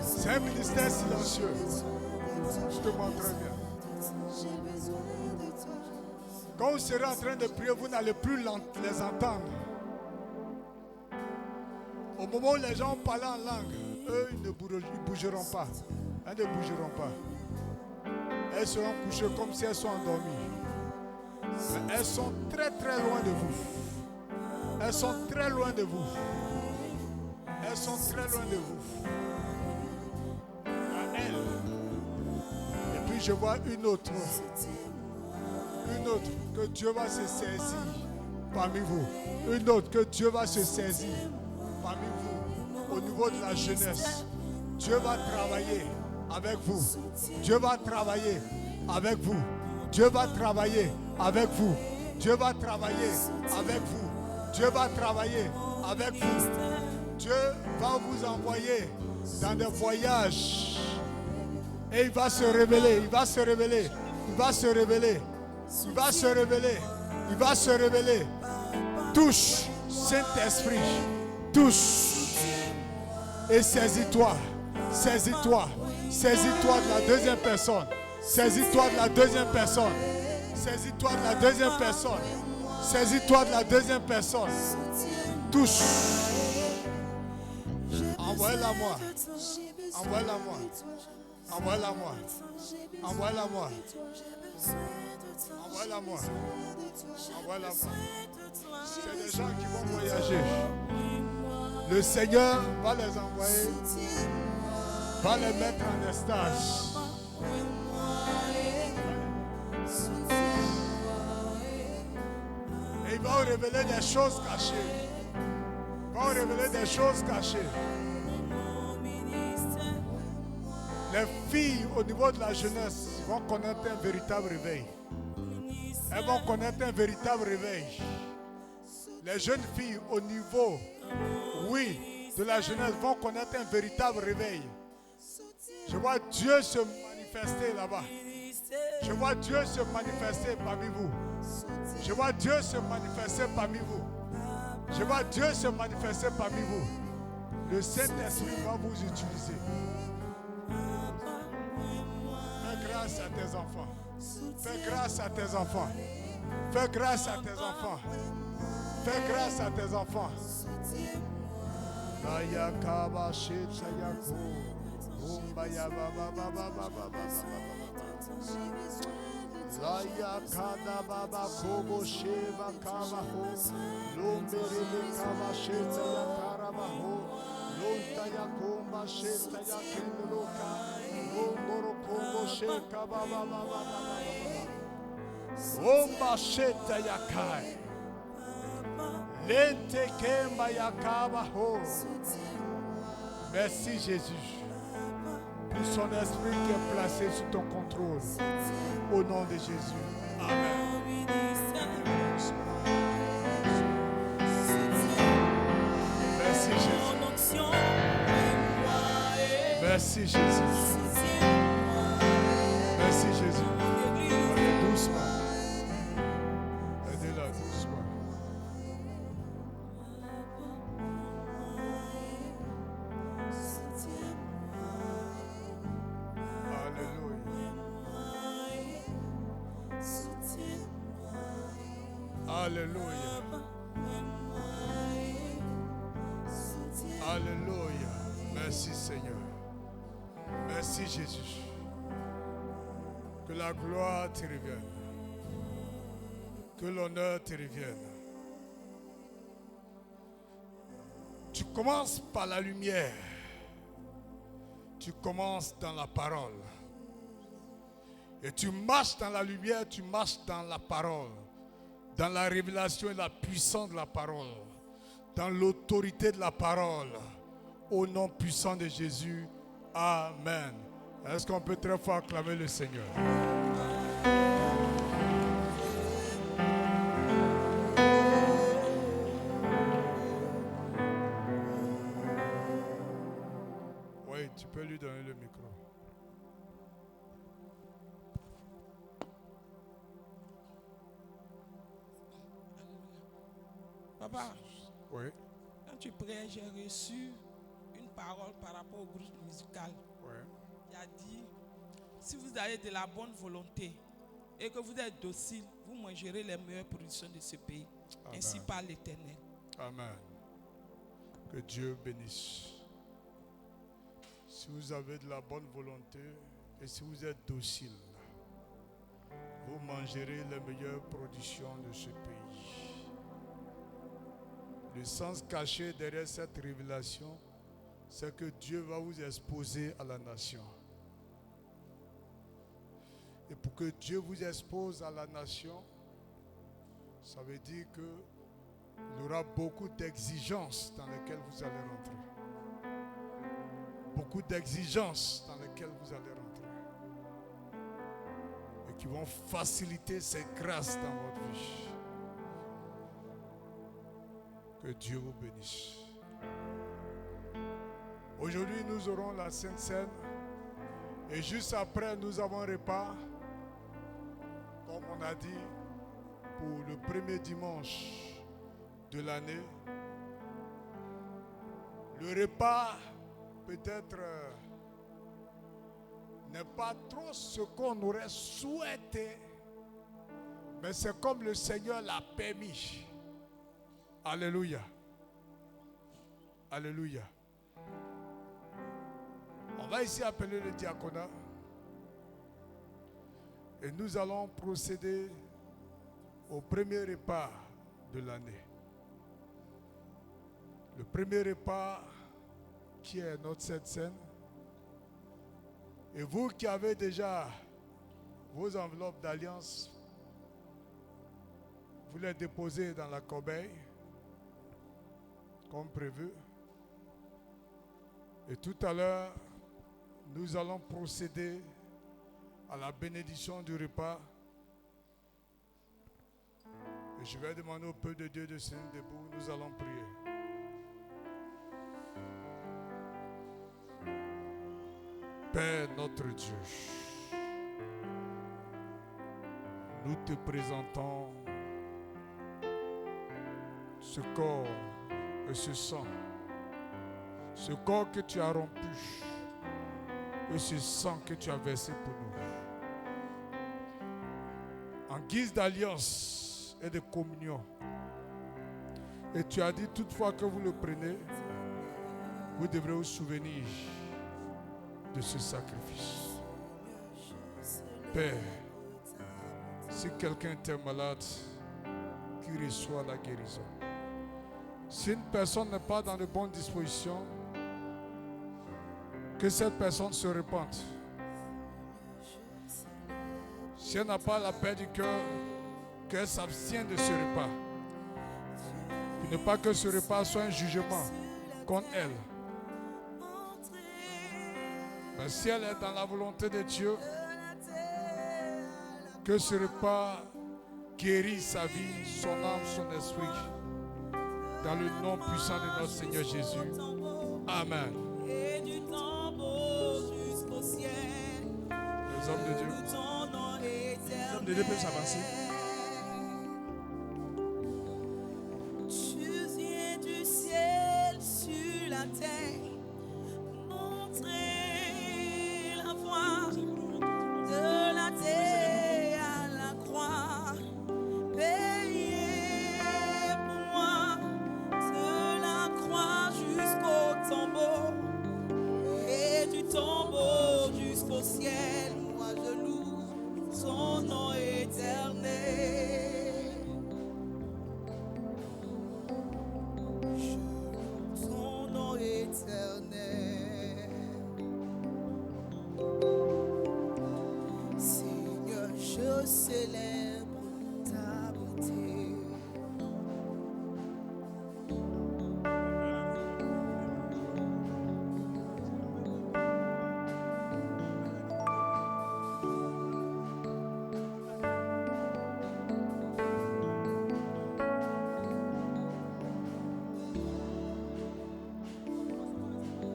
c'est un ministère silencieux. Je te montre très bien. Quand vous serez en train de prier, vous n'allez plus les entendre. Au moment où les gens parlent en langue, eux, ils ne bougeront pas. Elles ne bougeront pas. Elles seront couchées comme si elles sont endormies. Mais elles sont très très loin de vous. Elles sont très loin de vous. Elles sont très loin de vous. À elles. Et puis je vois une autre. Une autre que Dieu va se saisir parmi vous. Une autre que Dieu va se saisir parmi vous au niveau de la jeunesse. Dieu va travailler avec vous. Dieu va travailler avec vous. Dieu va travailler avec vous. Dieu va travailler avec vous. Dieu va travailler avec vous. Dieu va vous envoyer dans des voyages. Et il va se révéler. Il va se révéler. Il va se révéler. Il va se révéler. Il va se révéler. Touche, Saint-Esprit. Touche. Et saisis-toi. Saisis-toi. Saisis-toi de la deuxième personne. Saisis-toi de la deuxième personne. Saisis-toi de la deuxième personne. Saisis-toi de la deuxième personne. Touche. Envoie-la moi. Envoie-la moi. Envoie-la moi. Envoie-la moi. Envoie-la moi. Envoie-la moi. C'est des gens qui vont voyager. Le Seigneur va les envoyer, va les mettre en estage. Et il va vous révéler des choses cachées. Il va vous révéler des choses cachées. Les filles au niveau de la jeunesse vont connaître un véritable réveil. Elles vont connaître un véritable réveil. Les jeunes filles au niveau, oui, de la jeunesse vont connaître un véritable réveil. Je vois Dieu se manifester là-bas. Je vois Dieu se manifester parmi vous. Je vois Dieu se manifester parmi vous. Je vois Dieu se manifester parmi vous. Le Saint-Esprit va vous utiliser. Fais grâce à tes enfants. Fais grâce à tes enfants. Fais grâce à tes enfants. Fais grâce à tes enfants. Merci Jésus pour son esprit qui est placé sous ton contrôle. Au nom de Jésus. Amen. Merci Jésus. Merci Jésus. Merci Jésus. Allez doucement. Aidez-la doucement. Alléluia. Alléluia. Merci Seigneur. Merci Jésus. Que la gloire te revienne. Que l'honneur te revienne. Tu commences par la lumière. Tu commences dans la parole. Et tu marches dans la lumière, tu marches dans la parole. Dans la révélation et la puissance de la parole. Dans l'autorité de la parole. Au nom puissant de Jésus. Amen. Est-ce qu'on peut très fort acclamer le Seigneur? Oui, tu peux lui donner le micro. Papa, Oui, quand tu priais, j'ai reçu une parole par rapport au groupe musical oui. qui a dit, si vous avez de la bonne volonté et que vous êtes docile, vous mangerez les meilleures productions de ce pays. Amen. Ainsi par l'Éternel. Amen. Que Dieu bénisse. Si vous avez de la bonne volonté et si vous êtes docile, vous mangerez les meilleures productions de ce pays. Le sens caché derrière cette révélation, c'est que Dieu va vous exposer à la nation. Et pour que Dieu vous expose à la nation, ça veut dire qu'il y aura beaucoup d'exigences dans lesquelles vous allez rentrer. Beaucoup d'exigences dans lesquelles vous allez rentrer. Et qui vont faciliter ces grâces dans votre vie. Que Dieu vous bénisse. Aujourd'hui, nous aurons la Sainte Seine. Et juste après, nous avons un repas, comme on a dit, pour le premier dimanche de l'année. Le repas, peut-être, n'est pas trop ce qu'on aurait souhaité, mais c'est comme le Seigneur l'a permis. Alléluia. Alléluia. On va ici appeler le diaconat et nous allons procéder au premier repas de l'année. Le premier repas qui est notre Sainte Seine. Et vous qui avez déjà vos enveloppes d'alliance, vous les déposez dans la corbeille comme prévu. Et tout à l'heure, nous allons procéder à la bénédiction du repas. Et je vais demander au peuple de Dieu de se tenir debout. Nous allons prier. Père notre Dieu, nous te présentons ce corps et ce sang, ce corps que tu as rompu et ce sang que tu as versé pour nous, en guise d'alliance et de communion. Et tu as dit toutefois que vous le prenez, vous devrez vous souvenir de ce sacrifice. Père, si quelqu'un est malade, qu'il reçoit la guérison. Si une personne n'est pas dans de bonnes dispositions, que cette personne se repente. Si elle n'a pas la paix du cœur, qu'elle s'abstienne de ce repas. Pour ne pas que ce repas soit un jugement contre elle. Mais si elle est dans la volonté de Dieu, que ce repas guérisse sa vie, son âme, son esprit. Dans le nom puissant de notre Seigneur Jésus. Amen. Les hommes de Dieu. Les hommes de Dieu peuvent s'avancer. Tu viens du ciel sur la terre, montrer la voie de la terre à la croix, payer pour moi de la croix jusqu'au tombeau et du tombeau jusqu'au ciel. Moi je loue son nom éternel. célèbre ta bonté.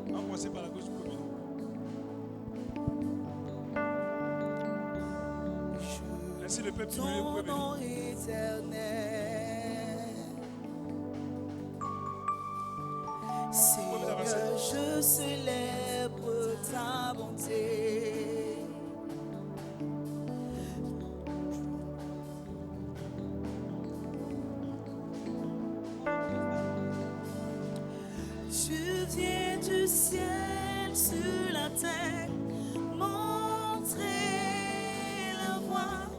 On va commencer par la gauche premier. Ainsi le peuple béni, vous pouvez Ton nom venir. éternel. vous avancer. Seigneur, je célèbre ta bonté. Tu viens du ciel sur la terre, montrer la voie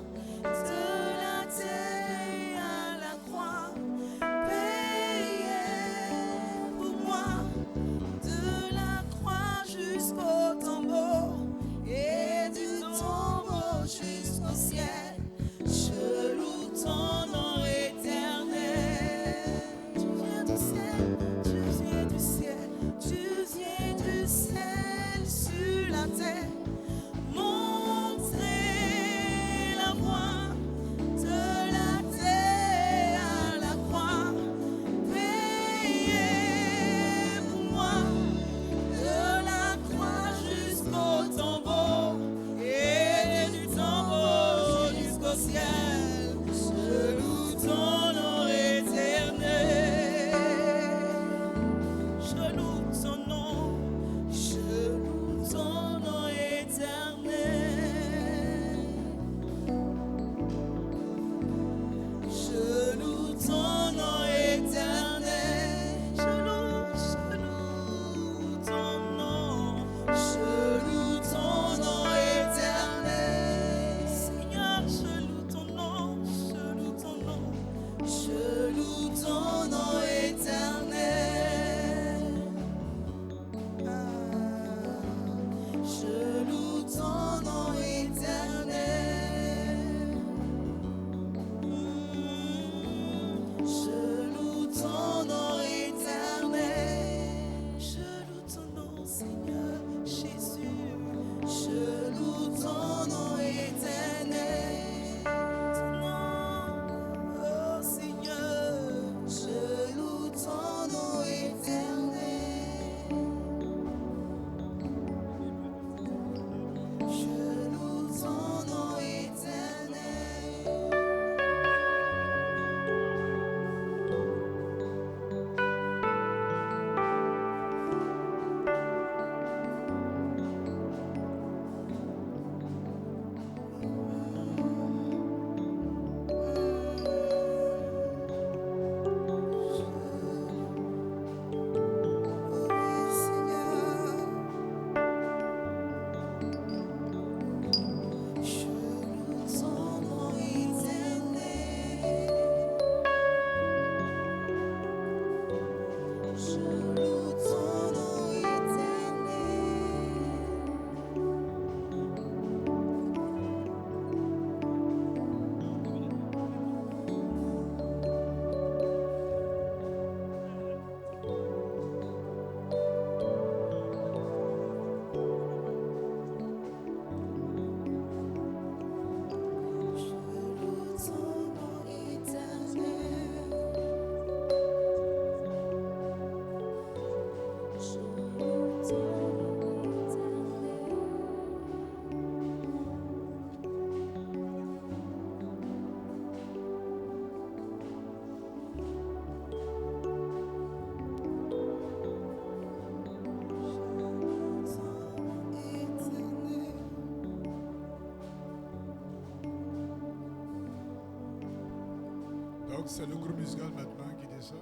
de la terre à la croix, payer pour moi de la croix jusqu'au tombeau et du tombeau jusqu'au ciel. Je loue ton nom éternel. Tu viens du ciel, tu viens du ciel, tu viens du ciel sur la terre. Montrer la voie de la terre à la croix. Payer pour moi de la croix jusqu'au tombeau et du tombeau jusqu'au ciel. Je loue ton nom éternel. Je loue ton nom, je loue ton nom éternel. Je loue ton nom éternel. Je loue ton nom. Je loue ton nom éternel. Seigneur, je loue ton nom. Je loue ton nom. Je loue ton nom éternel. Je loue ton nom éternel. Je loue ton nom éternel. Je loue ton nom, Seigneur Jésus. Je loue ton nom éternel. Ton nom, oh Seigneur. Je loue ton nom éternel. Je loue ton nom éternel. Donc c'est le groupe musical maintenant qui descend.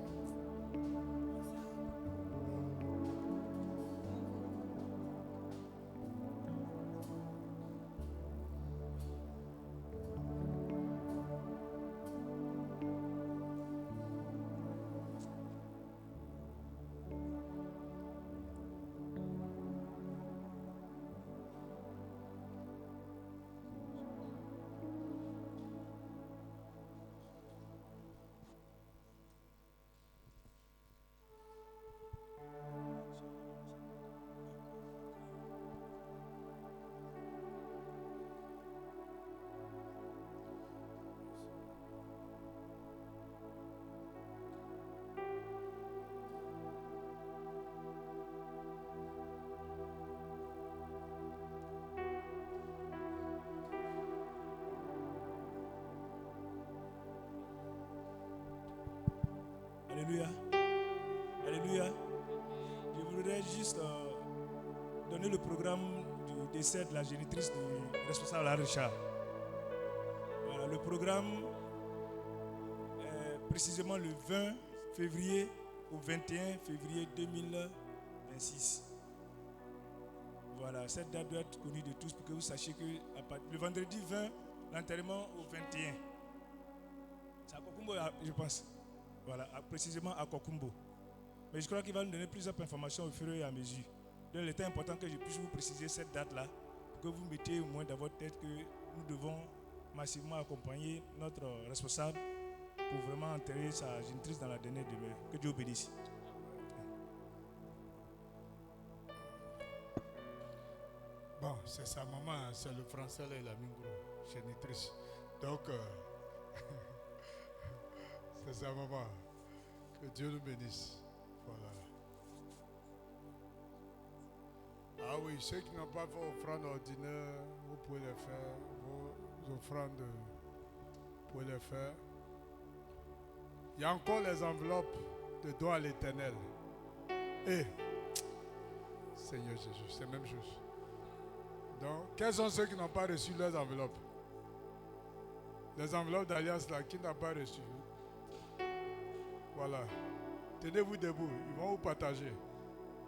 Alléluia. Alléluia. Je voudrais juste donner le programme du décès de la génitrice du responsable Richard. Voilà, le programme est précisément le 20 février au 21 février 2026. Voilà, cette date doit être connue de tous pour que vous sachiez que le vendredi 20, l'enterrement au 21. C'est à Kokumbo, je pense. Voilà, précisément à Kokumbo. Mais je crois qu'il va nous donner plusieurs informations au fur et à mesure. Donc il était important que je puisse vous préciser cette date-là pour que vous mettiez au moins dans votre tête que nous devons massivement accompagner notre responsable pour vraiment enterrer sa génitrice dans la dernière demeure. Que Dieu bénisse. Bon, c'est sa maman, c'est le français là, la Mingro, génitrice. Donc, c'est sa maman. Que Dieu nous bénisse. Voilà. Ah oui, ceux qui n'ont pas fait offrande ordinaire, vous pouvez les faire. Vos offrandes, vous pouvez les faire. Il y a encore les enveloppes de dons à l'Éternel. Et, Seigneur Jésus, c'est la même chose. Donc, quels sont ceux qui n'ont pas reçu leurs enveloppes? Les enveloppes d'alliance là, qui n'ont pas reçu? Voilà. Tenez-vous debout, ils vont vous partager.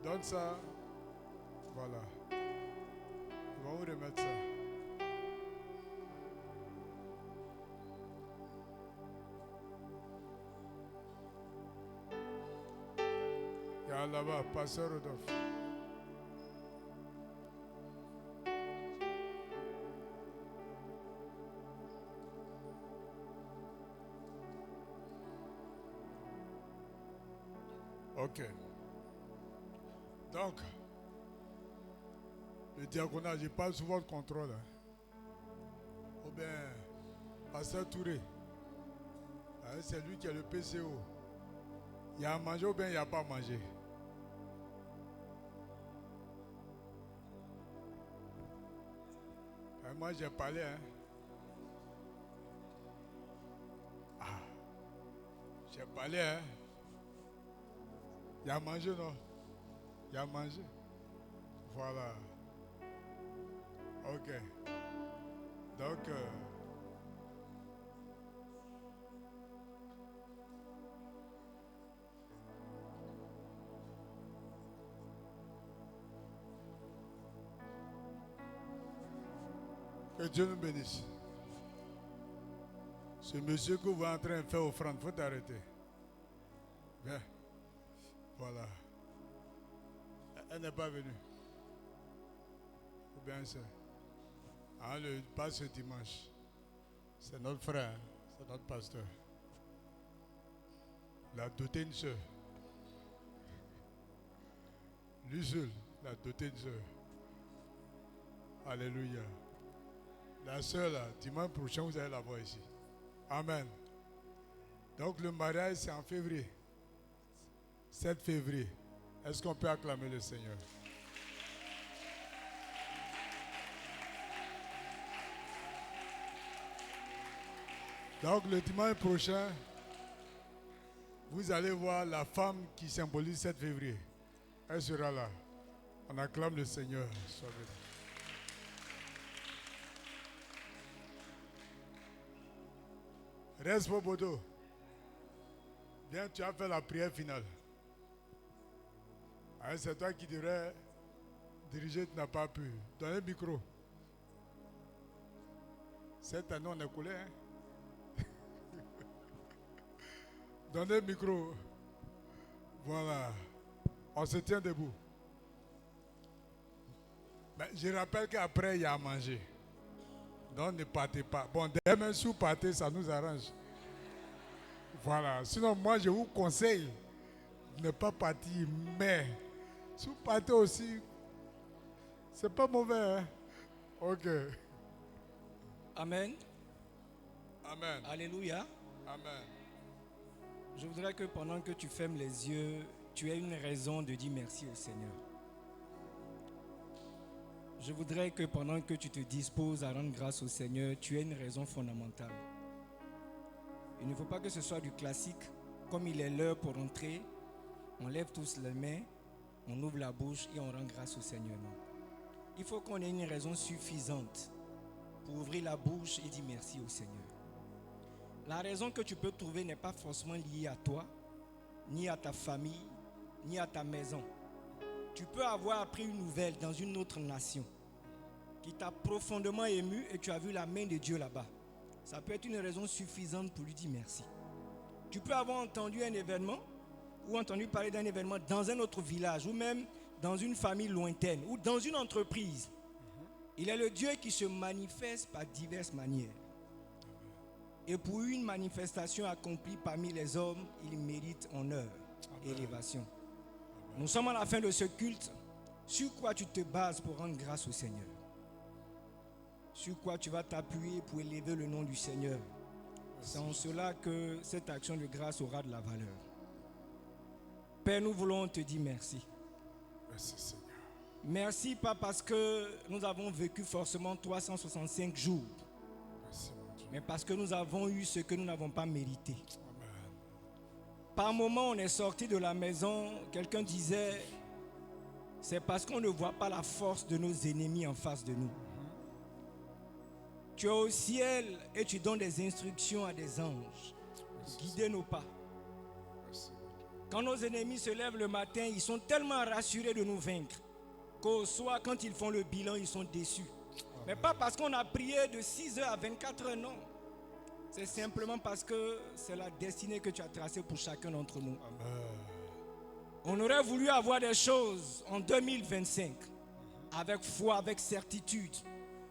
Donne ça. Voilà. Ils vont vous remettre ça. Il y a là-bas, Pasteur Rodolphe. Ok. Donc, le diaconat, je parle souvent de contrôle. Ou bien, Pasteur Touré, c'est lui qui est le PCO. Il y a à manger ou bien il n'y a pas à manger. Moi, j'ai parlé. J'ai parlé. Il y a à manger, non? Il y a à manger. Voilà. Ok. Donc, que Dieu nous bénisse. Ce monsieur que vous êtes en train de faire offrande, il faut t'arrêter. Viens. Voilà. Elle n'est pas venue. Ou bien c'est. Pas ce dimanche. C'est notre frère, c'est notre pasteur. Il a doté une soeur. Lui seul, il a doté une soeur. Alléluia. La soeur là, dimanche prochain, vous allez la voir ici. Amen. Donc le mariage, c'est en février. 7 février. Est-ce qu'on peut acclamer le Seigneur? Donc le dimanche prochain, vous allez voir la femme qui symbolise 7 février. Elle sera là. On acclame le Seigneur. Sois béni. Reste Bobodo. Viens, tu as fait la prière finale. C'est toi qui devrais diriger, tu n'as pas pu. Donne le micro. Cette année, on est coulé. Donne le micro. Voilà. On se tient debout. Mais je rappelle qu'après, il y a à manger. Donc, ne partez pas. Bon, demain, si vous partez, ça nous arrange. Voilà. Sinon, moi, je vous conseille de ne pas partir. Mais, si vous partez aussi, c'est pas mauvais. Hein? Ok. Amen. Amen. Alléluia. Amen. Je voudrais que pendant que tu fermes les yeux, tu aies une raison de dire merci au Seigneur. Je voudrais que pendant que tu te disposes à rendre grâce au Seigneur, tu aies une raison fondamentale. Il ne faut pas que ce soit du classique, comme il est l'heure pour entrer, on lève tous les mains, on ouvre la bouche et on rend grâce au Seigneur. Non. Il faut qu'on ait une raison suffisante pour ouvrir la bouche et dire merci au Seigneur. La raison que tu peux trouver n'est pas forcément liée à toi, ni à ta famille, ni à ta maison. Tu peux avoir appris une nouvelle dans une autre nation qui t'a profondément ému et tu as vu la main de Dieu là-bas. Ça peut être une raison suffisante pour lui dire merci. Tu peux avoir entendu un événement ou entendu parler d'un événement dans un autre village ou même dans une famille lointaine ou dans une entreprise. Il est le Dieu qui se manifeste par diverses manières. Et pour une manifestation accomplie parmi les hommes, il mérite honneur et élévation. Nous sommes à la fin de ce culte. Sur quoi tu te bases pour rendre grâce au Seigneur? Sur quoi tu vas t'appuyer pour élever le nom du Seigneur? C'est en cela que cette action de grâce aura de la valeur. Père, nous voulons te dire merci. Merci Seigneur. Merci, pas parce que nous avons vécu forcément 365 jours, Merci mon Dieu. mais parce que nous avons eu ce que nous n'avons pas mérité. Amen. Par moment, on est sorti de la maison, quelqu'un disait, c'est parce qu'on ne voit pas la force de nos ennemis en face de nous. Tu es au ciel et tu donnes des instructions à des anges. Guidez nos pas. Merci mon Dieu. Quand nos ennemis se lèvent le matin, ils sont tellement rassurés de nous vaincre qu'au soir, quand ils font le bilan, ils sont déçus. Mais pas parce qu'on a prié de 6h à 24h, non. C'est simplement parce que c'est la destinée que tu as tracée pour chacun d'entre nous. Amen. On aurait voulu avoir des choses en 2025, avec foi, avec certitude.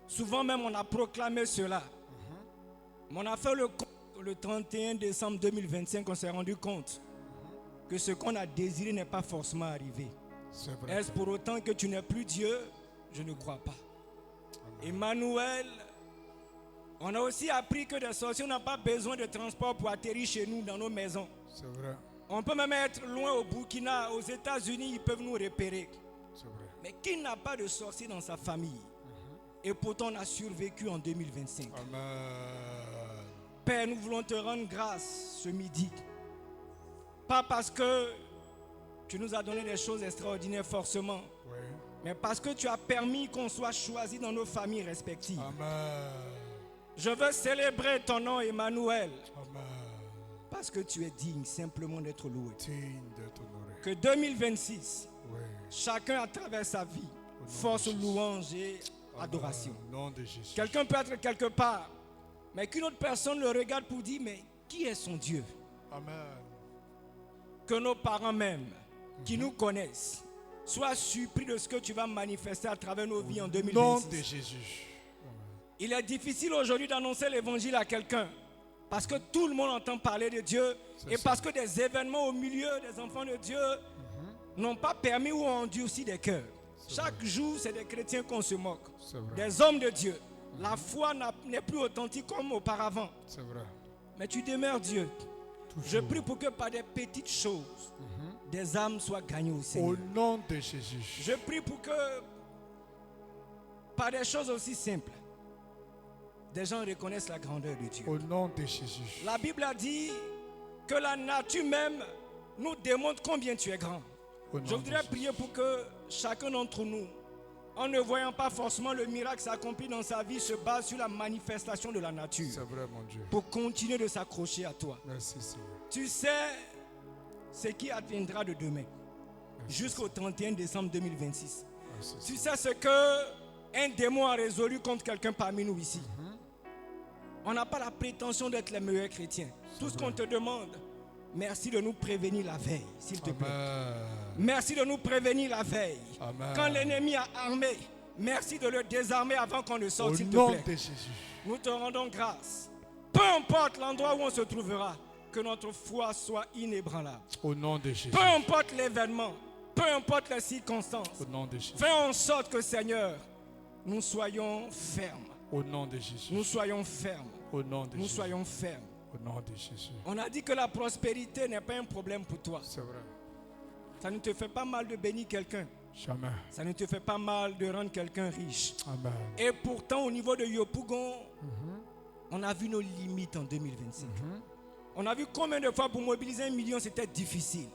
Souvent même, on a proclamé cela. Mais on a fait le 31 décembre 2025, on s'est rendu compte que ce qu'on a désiré n'est pas forcément arrivé. C'est vrai. Est-ce pour autant que tu n'es plus Dieu? Je ne crois pas. Emmanuel, on a aussi appris que des sorciers n'ont pas besoin de transport pour atterrir chez nous dans nos maisons. C'est vrai. On peut même être loin au Burkina, aux États-Unis, ils peuvent nous repérer. C'est vrai. Mais qui n'a pas de sorcier dans sa famille? Et pourtant on a survécu en 2025. Amen. Père, nous voulons te rendre grâce ce midi. Pas parce que tu nous as donné des choses extraordinaires forcément, Oui. mais parce que tu as permis qu'on soit choisis dans nos familles respectives. Amen. Je veux célébrer ton nom, Emmanuel, Amen. parce que tu es digne simplement d'être loué. Digne d'être honoré. Que 2026, Oui. chacun à travers sa vie, force, louange et adoration. Au nom de Jésus. Quelqu'un peut être quelque part, mais qu'une autre personne le regarde pour dire, mais qui est son Dieu? Amen. Que nos parents même, qui nous connaissent, soient surpris de ce que tu vas manifester à travers nos vies en Au nom 2026. de Jésus. Il est difficile aujourd'hui d'annoncer l'évangile à quelqu'un, parce que tout le monde entend parler de Dieu, et parce que des événements au milieu des enfants de Dieu n'ont pas permis ou ont endurci des cœurs. Chaque jour, c'est des chrétiens qu'on se moque, C'est vrai. des hommes de Dieu. La foi n'est plus authentique comme auparavant. C'est vrai. Mais tu demeures Dieu. Je prie pour que par des petites choses, des âmes soient gagnées au Seigneur. Au nom de Jésus. Je prie pour que par des choses aussi simples, des gens reconnaissent la grandeur de Dieu. Au nom de Jésus. La Bible a dit que la nature même nous démontre combien tu es grand. Au nom Je voudrais de prier pour que chacun d'entre nous, en ne voyant pas forcément le miracle s'accomplir dans sa vie, se base sur la manifestation de la nature C'est vrai, mon Dieu. pour continuer de s'accrocher à toi. Merci, Seigneur. Tu sais ce qui adviendra de demain jusqu'au 31 décembre 2026. Merci, Tu Seigneur. sais ce que un démon a résolu contre quelqu'un parmi nous ici. On n'a pas la prétention d'être les meilleurs chrétiens. Tout ce qu'on te demande, merci de nous prévenir la veille, s'il te plaît. Amen. Merci de nous prévenir la veille. Amen. Quand l'ennemi a armé, merci de le désarmer avant qu'on ne sorte, Au s'il te nom plaît. de Jésus. Nous te rendons grâce. Peu importe l'endroit où on se trouvera, que notre foi soit inébranlable. Au nom de Jésus. Peu importe l'événement, peu importe les circonstances, Au nom de Jésus. fais en sorte que, Seigneur, nous soyons fermes. Au nom de Jésus. Nous soyons fermes. Au nom de Nous Jésus. soyons fermes. Au nom de Jésus. On a dit que la prospérité n'est pas un problème pour toi. C'est vrai. Ça ne te fait pas mal de bénir quelqu'un. Jamais. Ça ne te fait pas mal de rendre quelqu'un riche. Amen. Et pourtant, au niveau de Yopougon, on a vu nos limites en 2025. On a vu combien de fois pour mobiliser 1 million, c'était difficile.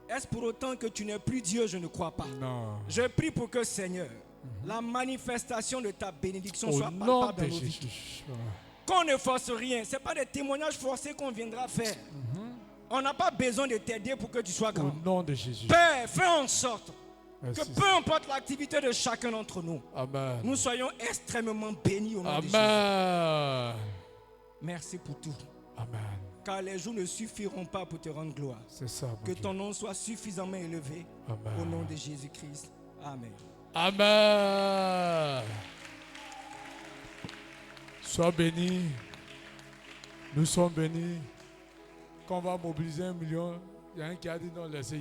Est-ce pour autant que tu n'es plus Dieu? Je ne crois pas. Non. Je prie pour que, Seigneur, la manifestation de ta bénédiction Au soit nom palpable de dans nos vies. Jésus. Qu'on ne force rien. Ce n'est pas des témoignages forcés qu'on viendra faire. On n'a pas besoin de t'aider pour que tu sois Au grand. nom de Jésus. Père, fais en sorte Merci. que peu importe l'activité de chacun d'entre nous, Amen. nous soyons extrêmement bénis au nom de Jésus. Amen. Merci pour tout. Amen. Car les jours ne suffiront pas pour te rendre gloire. C'est ça. Mon Que Dieu. ton nom soit suffisamment élevé. Amen. Au nom de Jésus-Christ. Amen. Amen. Sois béni. Nous sommes bénis. Quand on va mobiliser 1 million, il y a un qui a dit non, laissez.